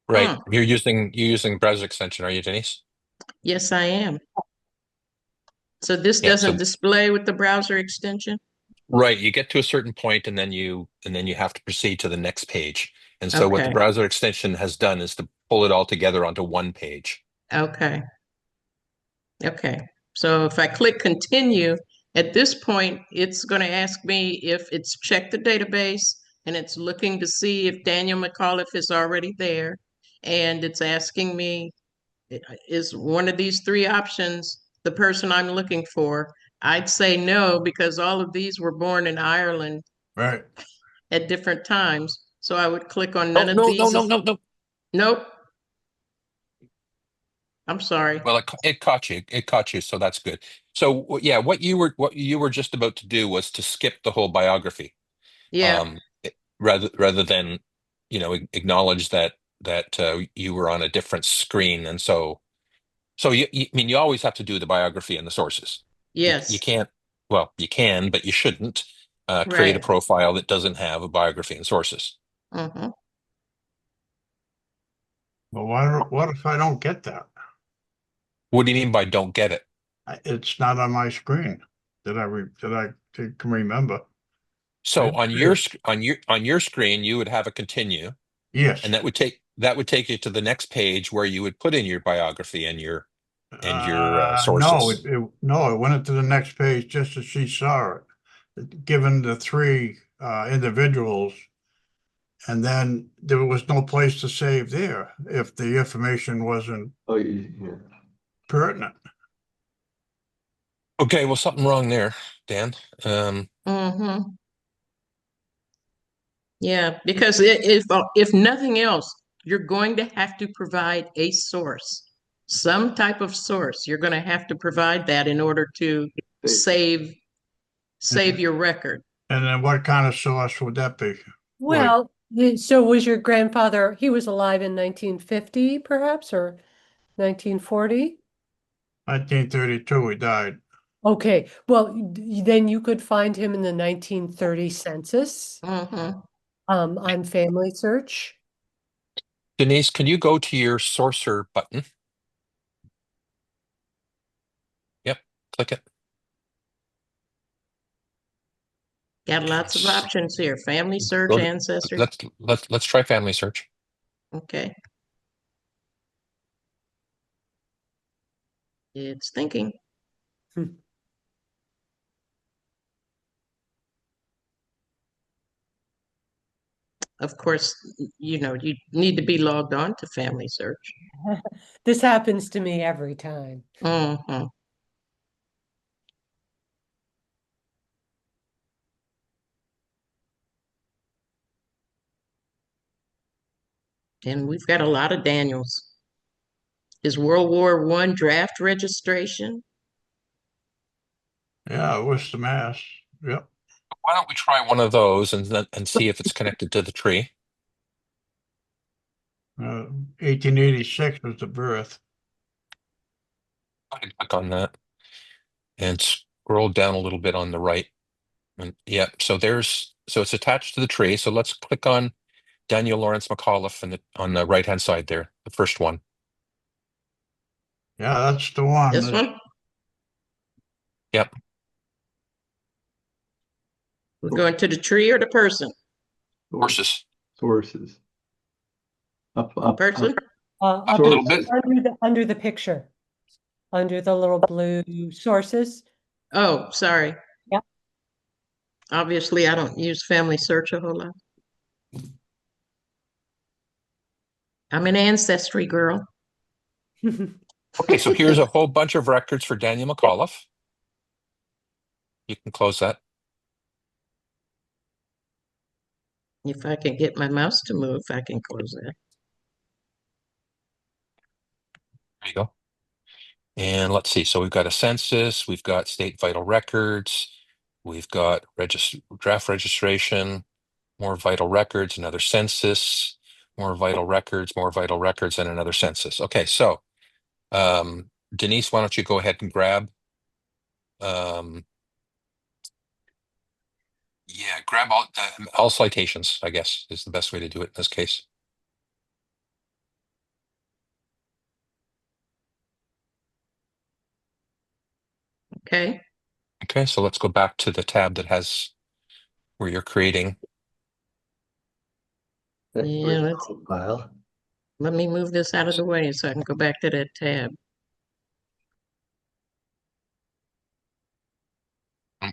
Right. Hmm. You're using browser extension, are you, Denise? Yes, I am. So this Yeah, so doesn't display with the browser extension? right, you get to a certain point and then you have to proceed to the next page. And so what the Okay, browser extension has done is to pull it all together onto one page. okay, okay. So if I click continue, at this point, it's going to ask me if it's checked the database and it's looking to see if Daniel McAuliffe is already there. And it's asking me, is one of these three options the person I'm looking for? I'd say no, because all of these were born in Ireland Right. at different times. So I would click on Oh, none of no, no, these. no, no, no. Nope. I'm sorry. Well, it caught you. It caught you, so that's good. So yeah, what you were just about to do was to skip the whole biography, Yeah, rather than, acknowledge that you were on a different screen, and so I mean, you always have to do the biography and the sources. You yes, can't. Well, you can, but you shouldn't create a right. profile that doesn't have a biography and sources. Hmm. But what if I don't get that? What do you mean by don't get it? It's not on my screen that can remember. So on your screen, you would have a continue. Yes. And that would take you to the next page where you would put in your biography and your No, sources. it went into the next page just as she saw it, given the three individuals, and then there was no place to save there if the information wasn't pertinent. Okay, well, something wrong there, Dan. Hmm. Yeah, because if nothing else, you're going to have to provide a source, some type of source. You're going to have to provide that in order to save And your record. then what kind of source would that be? Like Well, so was your grandfather, he was alive in 1950 perhaps, or 1940? 1932, he died. Okay, well, then you could find him in the 1930 census Hmm. on Family Search. Denise, can you go to your sourcer button? Yep, click it. Got lots of Let's options here. Family search, go to ancestry. let's try family search. Okay. It's thinking. Hmm. Of course, you need to be logged on to Family Search. This happens to me every time. Hmm. And we've got a lot of Daniels. Is World War I draft registration? Yeah, Worcester, Mass. Yep. Why don't we try one of those and see if it's connected to the tree? 1886 was the birth. Go ahead and click on that and scroll down a little bit on the right. And yeah, so it's attached to the tree. So let's click on Daniel Lawrence McAuliffe on the right-hand side there, the first one. Yeah, that's the one. This one? Yep. We're going to the tree or the person? Horses. Sources. The person? Up a Up little bit. under the picture, under the little blue sources. Oh, sorry. Yep. Obviously, I don't use Family Search a whole lot. I'm an Ancestry girl. Okay, so here's a whole bunch of records for Daniel McAuliffe. You can close that. If I can get my mouse to move, I can close that. There you go. And let's see. So we've got a census, we've got state vital records, we've got draft registration, more vital records, another census, more vital records, and another census. Okay, so Denise, why don't you go ahead and grab grab all citations, I guess, is the best way to do it in this case. Okay. Okay, so let's go back to the tab that has where you're creating. Yeah, File. let me move this out of the way so I can go back to that tab.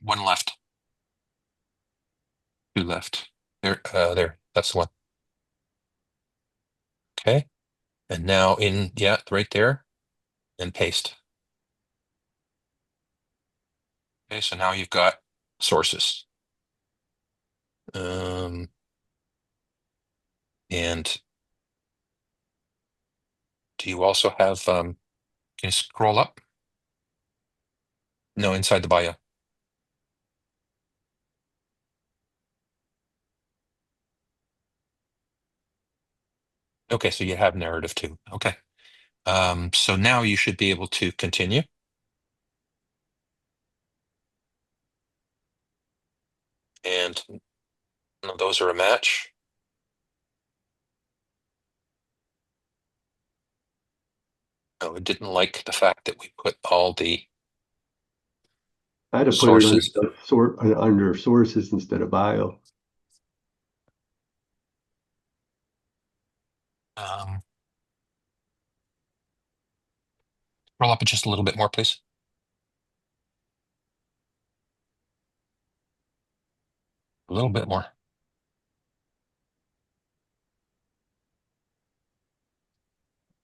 One left. Two left. There, that's the one. Okay. And now right there, and paste. Okay, so now you've got sources. And do you also have, can you scroll up? No, inside the bio. Okay, so you have narrative too. Okay. So now you should be able to continue. And none of those are a match. Oh, it didn't like the fact that we put all the I had to put sources. it under sources instead of bio. Scroll up just a little bit more, please. A little bit more.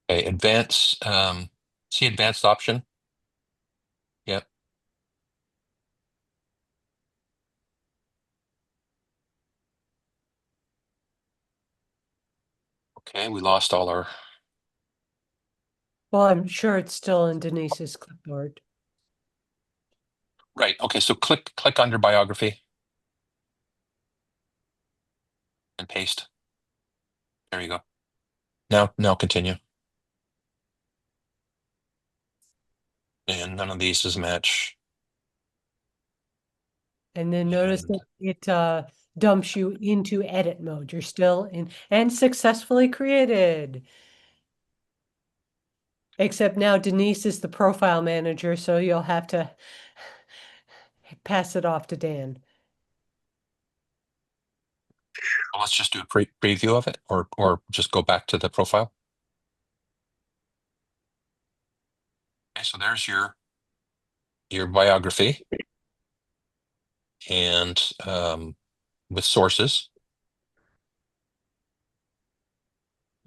Okay, advanced, see advanced option? Yep. Okay, we lost all our, Well, I'm sure it's still in Denise's clipboard. right. Okay, so click under biography and paste. There you go. Now continue. And none of these is a match. And then notice that it dumps you into edit mode. You're still in and successfully created. Except now Denise is the profile manager, so you'll have to pass it off to Dan. Well, let's just do a preview of it, or just go back to the profile. Okay, so there's your biography, and with sources,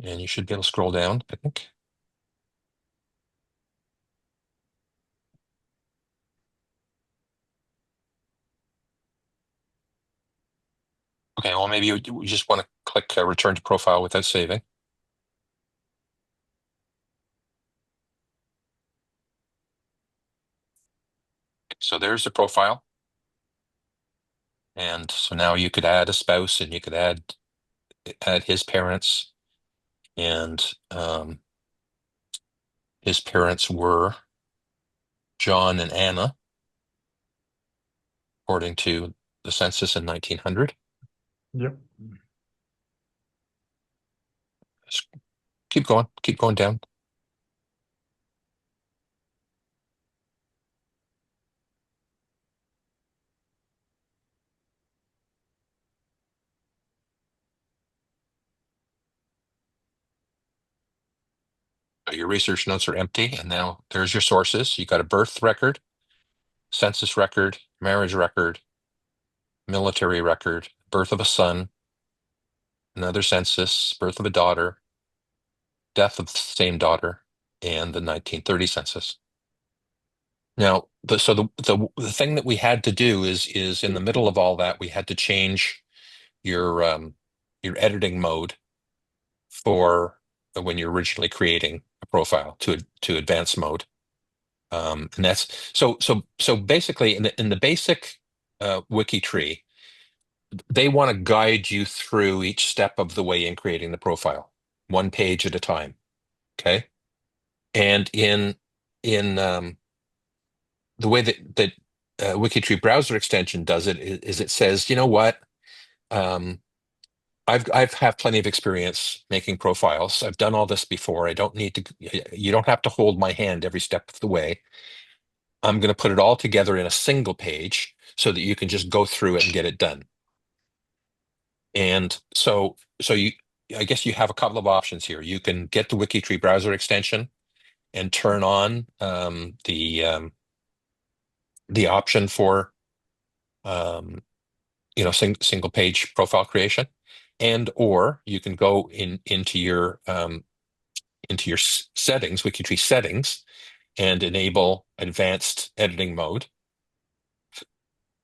and you should be able to scroll down, I think. Okay, well, maybe you just want to click return to profile without saving. So there's the profile. And so now you could add a spouse, and you could add his parents, and his parents were John and Anna, according to the census in 1900. Yep. Keep going down. Your research notes are empty, and now there's your sources. You got a birth record, census record, marriage record, military record, birth of a son, another census, birth of a daughter, death of the same daughter, and the 1930 census. Now, the thing that we had to do is in the middle of all that, we had to change your editing mode for when you're originally creating a profile to advanced mode. And that's so basically in the basic WikiTree, they want to guide you through each step of the way in creating the profile, one page at a time. Okay. And in the way that WikiTree browser extension does it is it says, you know what, I've had plenty of experience making profiles. I've done all this before. I don't need to. You don't have to hold my hand every step of the way. I'm going to put it all together in a single page so that you can just go through it and get it done. And so I guess you have a couple of options here. You can get the WikiTree browser extension and turn on the option for single page profile creation, and or you can go into your settings, WikiTree settings, and enable advanced editing mode.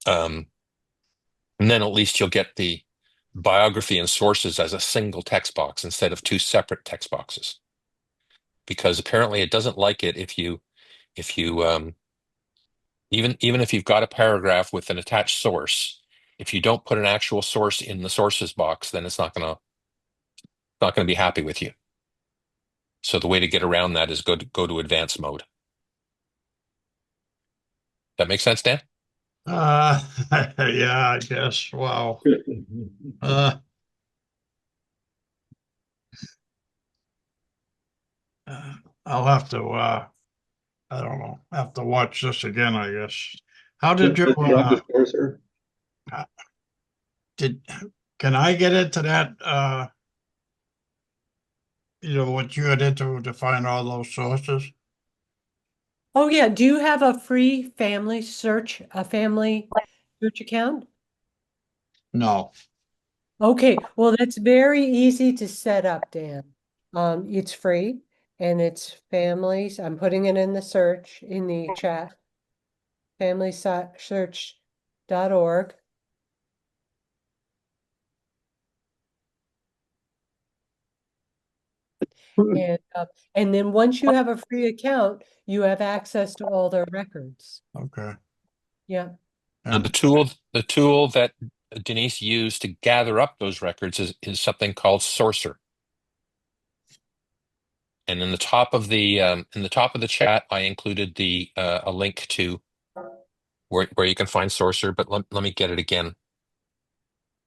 And then at least you'll get the biography and sources as a single text box instead of two separate text boxes. Because apparently it doesn't like it if you even if you've got a paragraph with an attached source, if you don't put an actual source in the sources box, then it's not gonna be happy with you. So the way to get around that is go to advanced mode. That makes sense, Dan? Yeah, I guess. Wow. I'll have to, I don't know, have to watch this again, I guess. How did you, have the cursor? can I get into that, what you had into to find all those sources? Oh yeah, do you have a free family search account? No. Okay, well, that's very easy to set up, Dan. It's free and it's families. I'm putting it in the search in the chat. Familysearch.org. And then once you have a free account, you have access to all their records. Okay. Yeah. And the tool that Denise used to gather up those records is something called Sourcer. And in the top of the chat, I included a link to where you can find Sourcer. But let me get it again,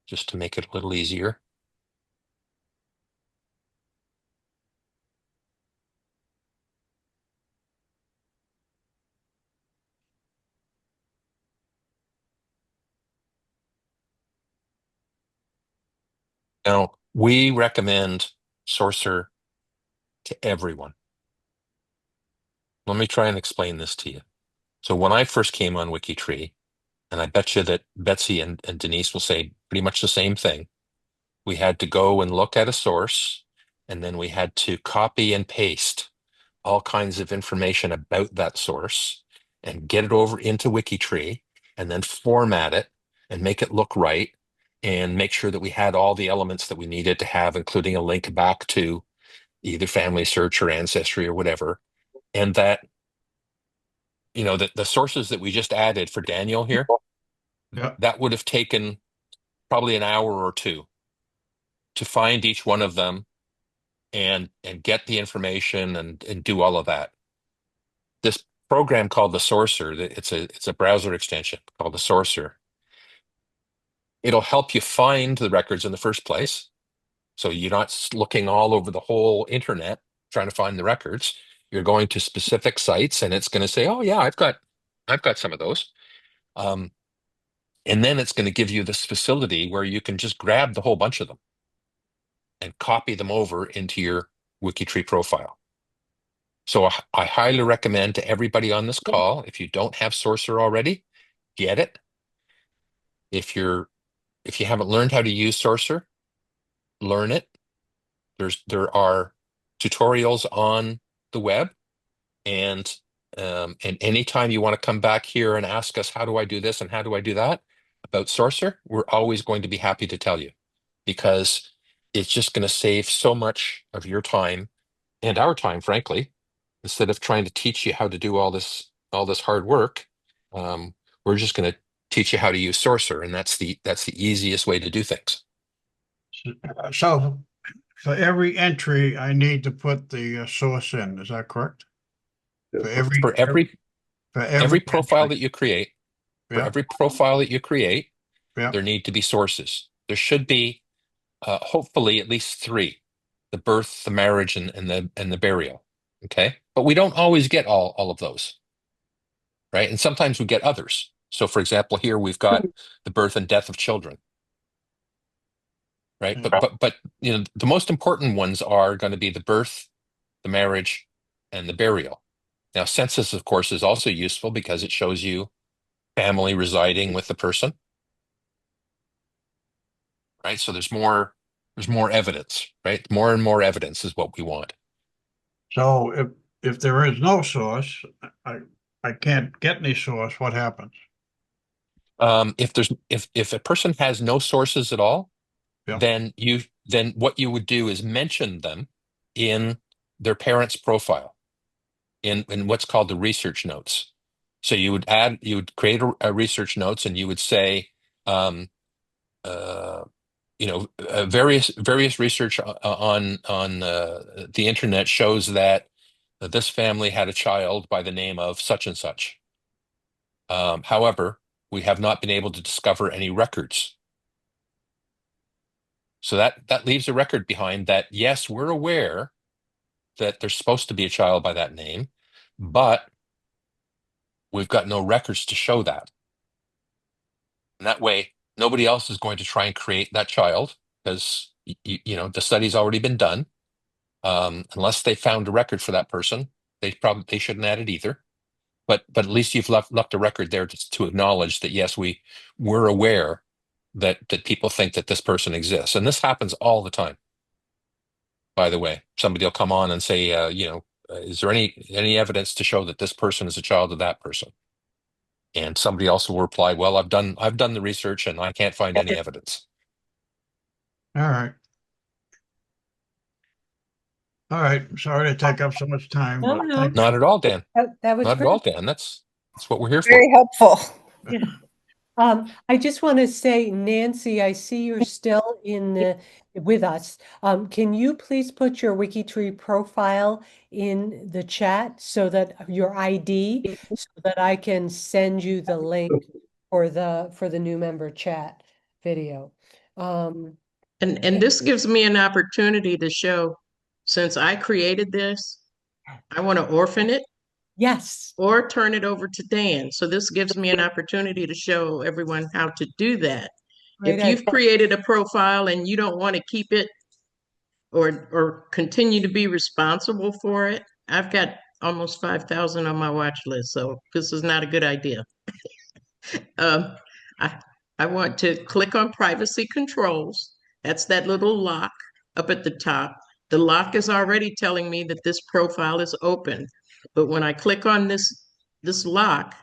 just to make it a little easier. Now, we recommend Sourcer to everyone. Let me try and explain this to you. So when I first came on WikiTree, and I bet you that Betsy and Denise will say pretty much the same thing, we had to go and look at a source, and then we had to copy and paste all kinds of information about that source and get it over into WikiTree and then format it and make it look right and make sure that we had all the elements that we needed to have, including a link back to either Family Search or Ancestry or whatever. And that, the sources that we just added for Daniel here, that would have taken probably an hour or two to find each one of them and get the information and do all of that. This program called the Sourcer, it's a browser extension called the Sourcer. It'll help you find the records in the first place. So you're not looking all over the whole internet trying to find the records. You're going to specific sites and it's going to say, oh yeah, I've got some of those. And then it's going to give you this facility where you can just grab the whole bunch of them and copy them over into your WikiTree profile. So I highly recommend to everybody on this call, if you don't have Sourcer already, get it. If you haven't learned how to use Sourcer, learn it. There are tutorials on the web, and anytime you want to come back here and ask us, how do I do this and how do I do that about Sourcer, we're always going to be happy to tell you, because it's just going to save so much of your time and our time, frankly. Instead of trying to teach you how to do all this hard work, we're just going to teach you how to use Sourcer, and that's the easiest way to do things. So for every entry, I need to put the source in. Is that correct? For every profile entry. that you create, Yeah. Yeah. There need to be sources. There should be, hopefully, at least three: the birth, the marriage, and the burial. Okay, but we don't always get all of those, right? And sometimes we get others. So for example, here we've got the birth and death of children, right? But you know, the most important ones are going to be the birth, the marriage, and the burial. Now, census, of course, is also useful because it shows you family residing with the person, right? So there's more evidence, right? More and more evidence is what we want. So if there is no source, I can't get any source, what happens? If a person has no sources at all, Yeah. then what you would do is mention them in their parent's profile in what's called the research notes. So you would create a research notes, and you would say, various research on the internet shows that this family had a child by the name of such and such. However, we have not been able to discover any records. So that leaves a record behind that, yes, we're aware that there's supposed to be a child by that name, but we've got no records to show that. And that way, nobody else is going to try and create that child because the study's already been done. Unless they found a record for that person, they shouldn't add it either. But at least you've left a record there to acknowledge that yes, we're aware that people think that this person exists, and this happens all the time. By the way, somebody will come on and say, is there any evidence to show that this person is a child of that person? And somebody else will reply, well, I've done the research and I can't find any evidence. All right. All right, sorry to take up so much time, No, but no. thank you. Not at all, Dan. That was Not at great. all, Dan. That's what we're here for. Very helpful. Yeah. I just want to say, Nancy, I see you're still with us. Can you please put your WikiTree profile in the chat so that your ID, so that I can send you the link for the new member chat video. And this gives me an opportunity to show, since I created this, I want to orphan it Yes. or turn it over to Dan. So this gives me an opportunity to show everyone how to do that. Great If you've idea. created a profile and you don't want to keep it or continue to be responsible for it, I've got almost 5,000 on my watch list, so this is not a good idea. I, I want to click on privacy controls. That's that little lock up at the top. The lock is already telling me that this profile is open, but when I click on this lock,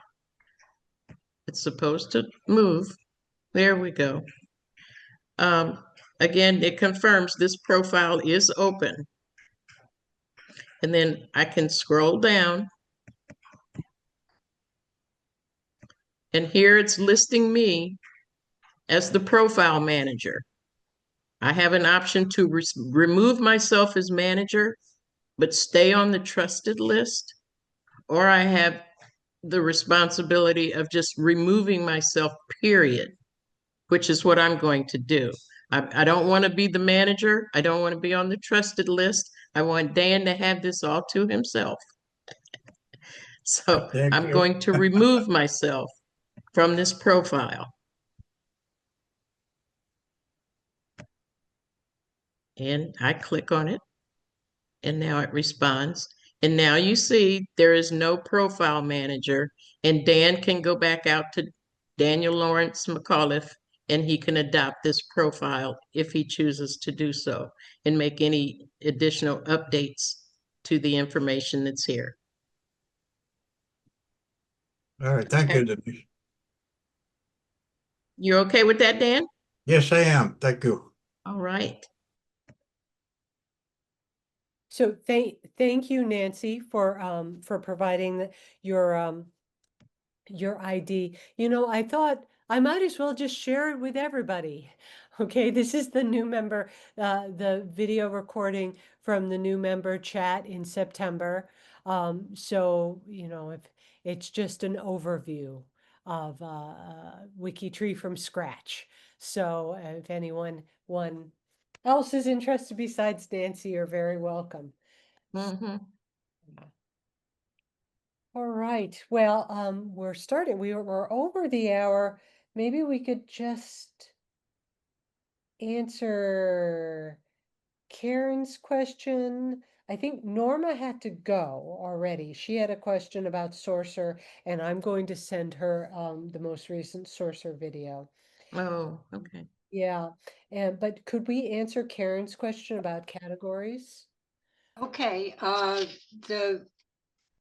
it's supposed to move. There we go. Again, it confirms this profile is open. And then I can scroll down. And here it's listing me as the profile manager. I have an option to remove myself as manager, but stay on the trusted list, or I have the responsibility of just removing myself, period, which is what I'm going to do. I don't want to be the manager. I don't want to be on the trusted list. I want Dan to have this all to himself. So Thank I'm you. going to remove myself from this profile. And I click on it, and now it responds. And now you see there is no profile manager, and Dan can go back out to Daniel Lawrence McAuliffe, and he can adopt this profile if he chooses to do so and make any additional updates to the information that's here. All right, thank you, Denise. You're okay with that, Dan? Yes, I am. Thank you. All right. So thank you, Nancy, for providing your ID. I thought I might as well just share it with everybody. Okay, this is the new member, the video recording from the new member chat in September. So, if it's just an overview of WikiTree from scratch. So if anyone else is interested besides Nancy, you're very welcome. Mm-hmm. All right. Well, we're starting. We're over the hour. Maybe we could just answer Karen's question. I think Norma had to go already. She had a question about Sorcerer, and I'm going to send her the most recent Sorcerer video. Oh, okay. Yeah. But could we answer Karen's question about categories? Okay,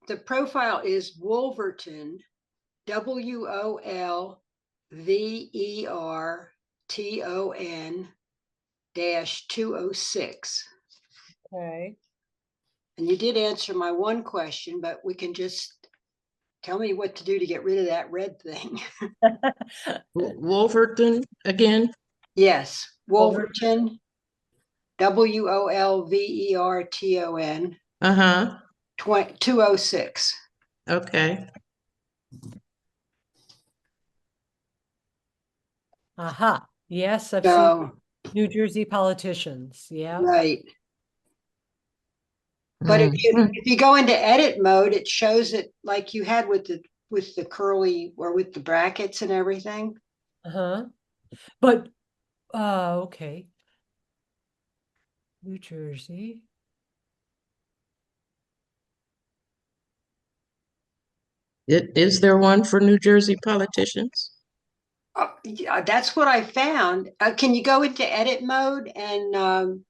the profile is Wolverton, WOLVERTON -206. Okay. And you did answer my one question, but we can just tell me what to do to get rid of that red thing. Wolverton again? Yes, Wolverton. Wolverton, WOLVERTON Uh-huh. 206. Okay. Aha. Yes, I've seen So, New Jersey politicians. Yeah. right. But if you go into edit mode, it shows it like you had with the curly or with the brackets and everything. Uh-huh. But okay. New Jersey. Is there one for New Jersey politicians? Yeah, that's what I found. Can you go into edit mode and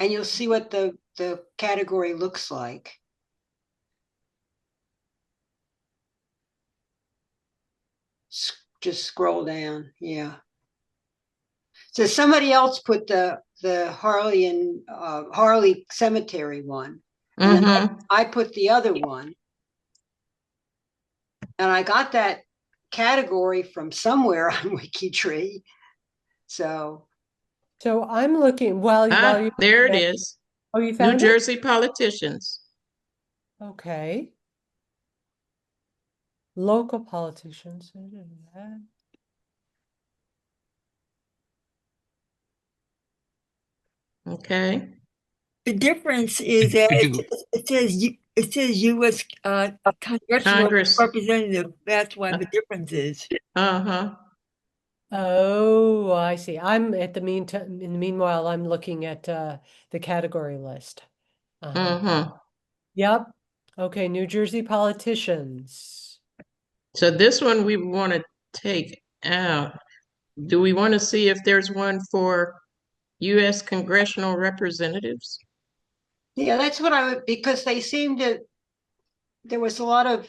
you'll see what the category looks like. Just scroll down. Yeah. So somebody else put the Harley and Harley Cemetery one, and then I put the other one, and I got that category from somewhere on WikiTree. So I'm looking while you there it is. Oh, you New found it? Jersey politicians. Okay. Local politicians. Okay. The difference is that it says U.S. Congressional Congress. representative. That's why the difference is. Uh-huh. Oh, I see. I'm at the meantime. In the meanwhile, I'm looking at the category list. Uh-huh. Yep. Okay, New Jersey politicians. So this one we want to take out. Do we want to see if there's one for U.S. congressional representatives? yeah, that's what I would, because they seem to. There was a lot of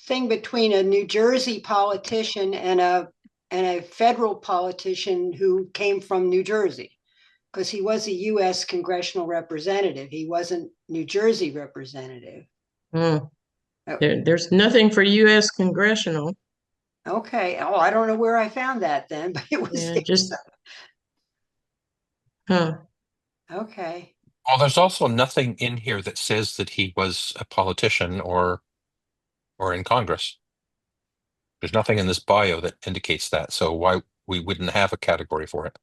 thing between a New Jersey politician and a federal politician who came from New Jersey, because he was a U.S. congressional representative. He wasn't New Jersey representative. There's nothing for U.S. congressional. Okay. Oh, I don't know where I found that then, but it was there. Just Okay. Well, there's also nothing in here that says that he was a politician or in Congress. There's nothing in this bio that indicates that. So why we wouldn't have a category for it?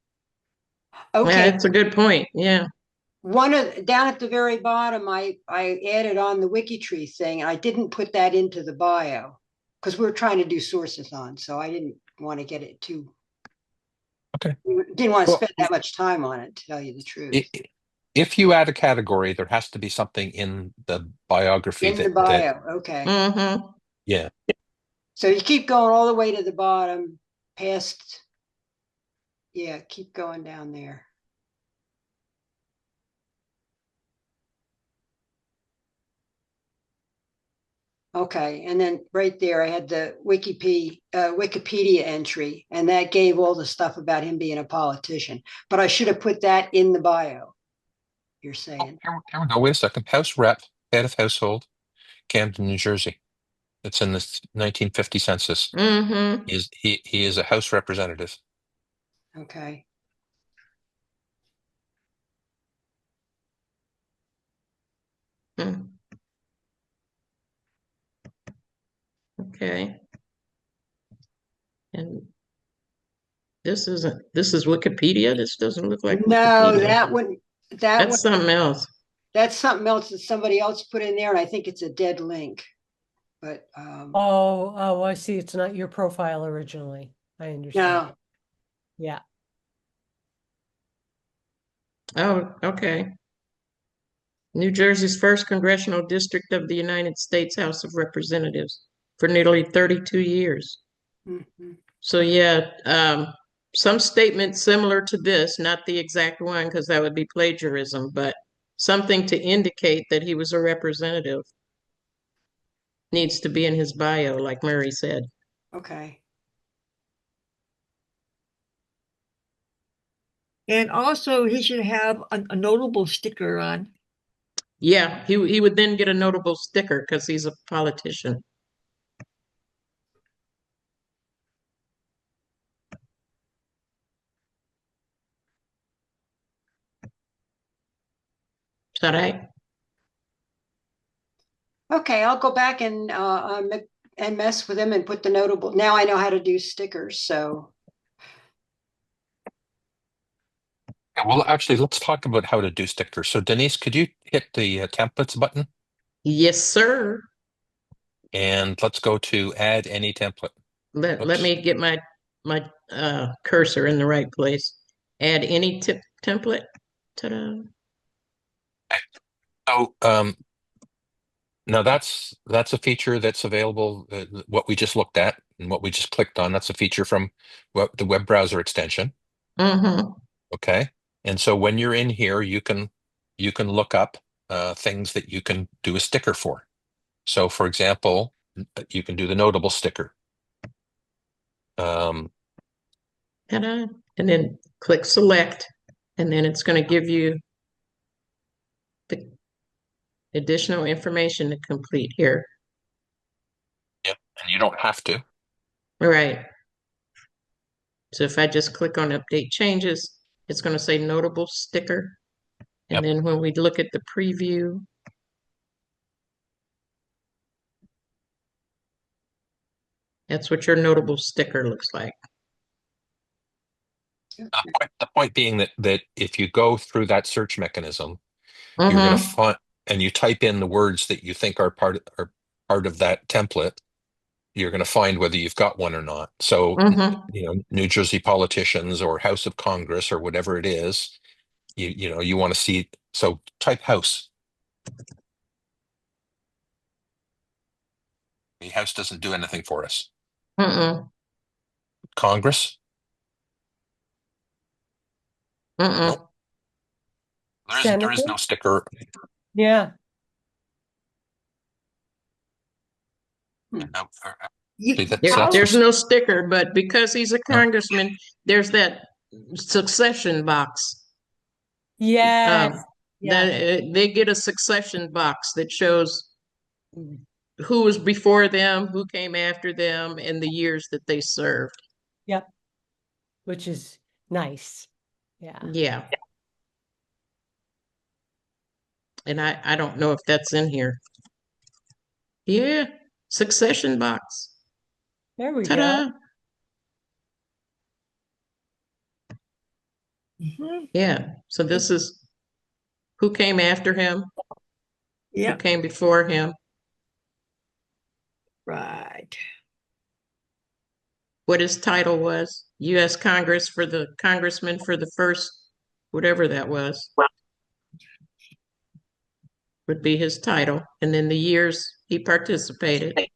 Okay. That's a good point. Yeah. Down at the very bottom, I added on the WikiTree thing, and I didn't put that into the bio because we were trying to do sources on, so I didn't want to get it too. Okay. Didn't want to spend that much time on it, to tell you the truth. If you add a category, there has to be something in the biography In the bio, okay. Yeah. So you keep going all the way to the bottom, past. Yeah, keep going down there. Okay, and then right there, I had the Wikipedia entry, and that gave all the stuff about him being a politician. But I should have put that in the bio. You're saying? Here we go. Wait a second. House rep, head of household, Camden, New Jersey. It's in the 1950 census. He is a House representative. Okay. Okay. And this is Wikipedia. This doesn't look like No, Wikipedia. That's something else. That's something else that somebody else put in there, and I think it's a dead link. but Oh, I see. It's not your profile originally. I understand. no. Yeah. Oh, okay. New Jersey's first congressional district of the United States House of Representatives for nearly 32 years. Mhm. So yeah, some statement similar to this, not the exact one, because that would be plagiarism, but something to indicate that he was a representative needs to be in his bio, like Murray said. Okay. And also, he should have a notable sticker on. Yeah, he would then get a notable sticker because he's a politician. Is that right? Okay, I'll go back and mess with them and put the notable. Now I know how to do stickers, so Yeah, well, actually, let's talk about how to do stickers. So Denise, could you hit the templates button Yes, sir. and let's go to add any template. Let Oops. me get my cursor in the right place. Add any template. Ta-da. So now that's a feature that's available. What we just looked at and what we just clicked on, that's a feature from the web browser extension. Mm-hmm. Okay. And so when you're in here, you can look up things that you can do a sticker for. So for example, you can do the notable sticker. Ta-da. And then click select, and then it's going to give you the additional information to complete here. Yep. And you don't have to. All right. So if I just click on update changes, it's going to say notable sticker. And Yep. then when we look at the preview, that's what your notable sticker looks like. The point being that if you go through that search mechanism, you're going to Mm-hmm. find, and you type in the words that you think are part of that template, you're going to find whether you've got one or not. So, Mm-hmm. New Jersey politicians or House of Congress or whatever it is, you want to see. So type House. The House doesn't do anything for us. Mm-mm. Congress. Mm-mm. Nope. There is no sticker. Yeah. No, There's no sticker, but because he's a no. congressman, there's that succession box. Yes. They get a succession box that shows who was before them, who came after them, and the years that they served. Yep. Which is nice. Yeah. Yeah. And I don't know if that's in here. Yeah. Succession box. There we Ta-da. go. Mhm. Yeah. So this is who came after him, who Yep, came before him, right. what his title was, U.S. Congress for the congressman for the first, whatever that was, would be his title, and then the years he participated.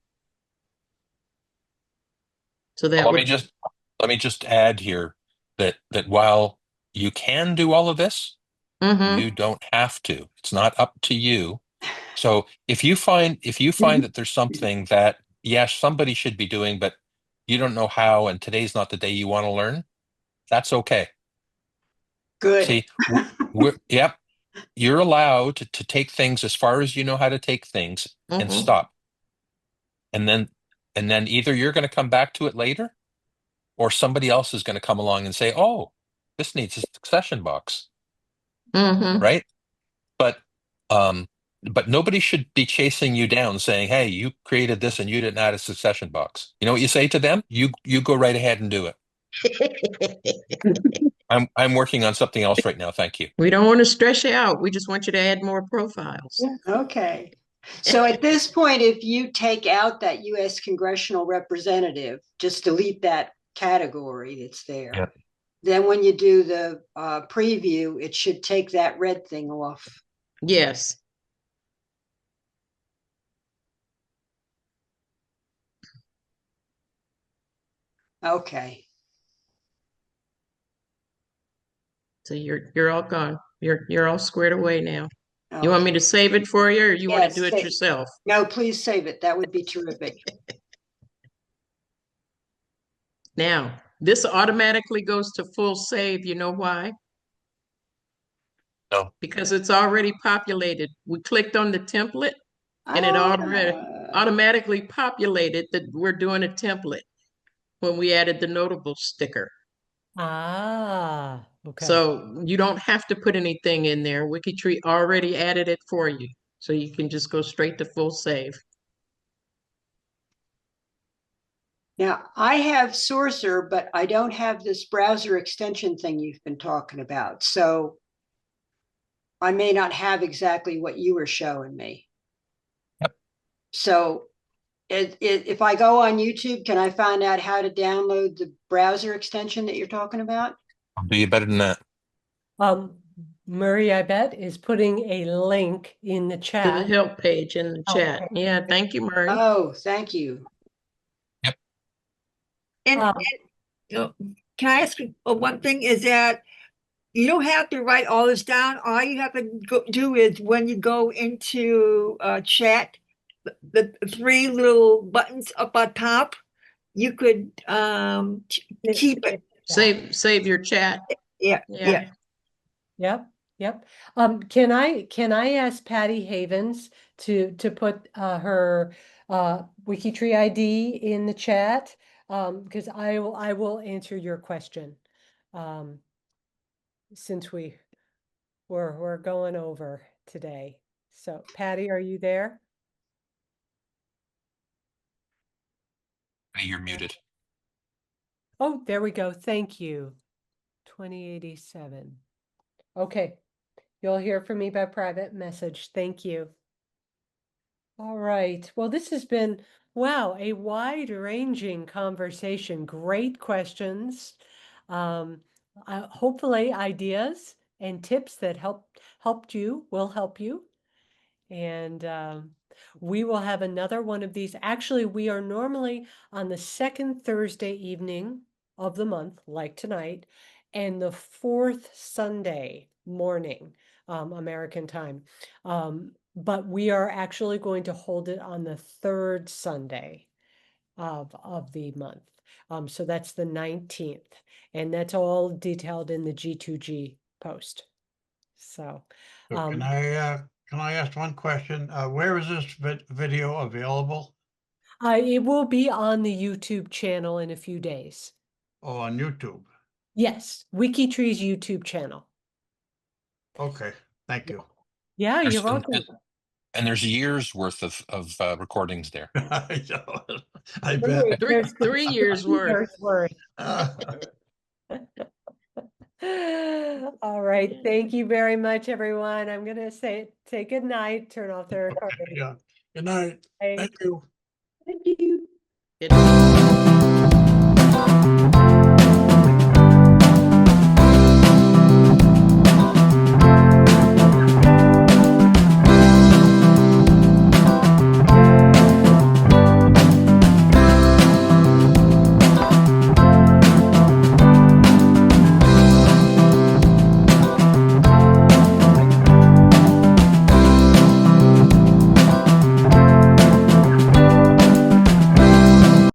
So that Let would. me just add here that while you can do all of this, Mm-hmm. you don't have to. It's not up to you. So if you find that there's something that yes, somebody should be doing, but you don't know how, and today's not the day you want to learn, that's okay. good. See, yep, you're allowed to take things as far as you know how to take things and Mm-hmm. stop. And then either you're going to come back to it later, or somebody else is going to come along and say, "Oh, this needs a succession box," Mm-hmm. right? But um, nobody should be chasing you down saying, "Hey, you created this and you didn't add a succession box." You know what you say to them? You go right ahead and do it. I'm working on something else right now. Thank you. We don't want to stress you out. We just want you to add more profiles. Okay. So at this point, if you take out that US congressional representative, just delete that category that's there. Yep. Then when you do the preview, it should take that red thing off. Yes. Okay. So you're all gone. You're all squared away now. You want me Okay. to save it for you, or you want to Yes, do it save- yourself? No, please save it. That would be terrific. Now, this automatically goes to full save. You know why? No. Because it's already populated. We clicked on the template and it already Ah. automatically populated that we're doing a template when we added the notable sticker. Ah, okay. So you don't have to put anything in there. WikiTree already added it for you. So you can just go straight to full save. Now, I have Sourcer, but I don't have this browser extension thing you've been talking about. So I may not have exactly what you were showing me. Yep. So if I go on YouTube, can I find out how to download the browser extension that you're talking about? I'll do you better than that. Murray, I bet, is putting a link in the To the chat. help page in the chat. Okay. Yeah, thank you, Murray. Oh, thank you. And, Um, you know, can I ask you one thing? Is that you don't have to write all this down. All you have to do is when you go into chat, the three little buttons up on top, you could keep it. Save your chat. Yeah, Yeah. Yep, yep. Can I ask Patty Havens to put her WikiTree ID in the chat? Because I will answer your question. Since we're going over today. So Patty, are you there? You're muted. Oh, there we go. Thank you. 2087. Okay. You'll hear from me by private message. Thank you. All right. Well, this has been, wow, a wide-ranging conversation. Great questions. Hopefully ideas and tips that helped you will help you. And we will have another one of these. Actually, we are normally on the second Thursday evening of the month, like tonight, and the fourth Sunday morning, American time. But we are actually going to hold it on the third Sunday of the month. So that's the 19th, and that's all detailed in the G2G post. So, So can I ask one question? Where is this video available? it will be on the YouTube channel in a few days. Oh, on YouTube. Yes, WikiTree's YouTube channel. Okay, thank you. Yeah, you're welcome. And there's years worth of recordings there. I bet. There's 3 years worth. All right. Thank you very much, everyone. I'm gonna say good night, turn off the recording. Yeah. Good night. Thank Thank you. you. Good.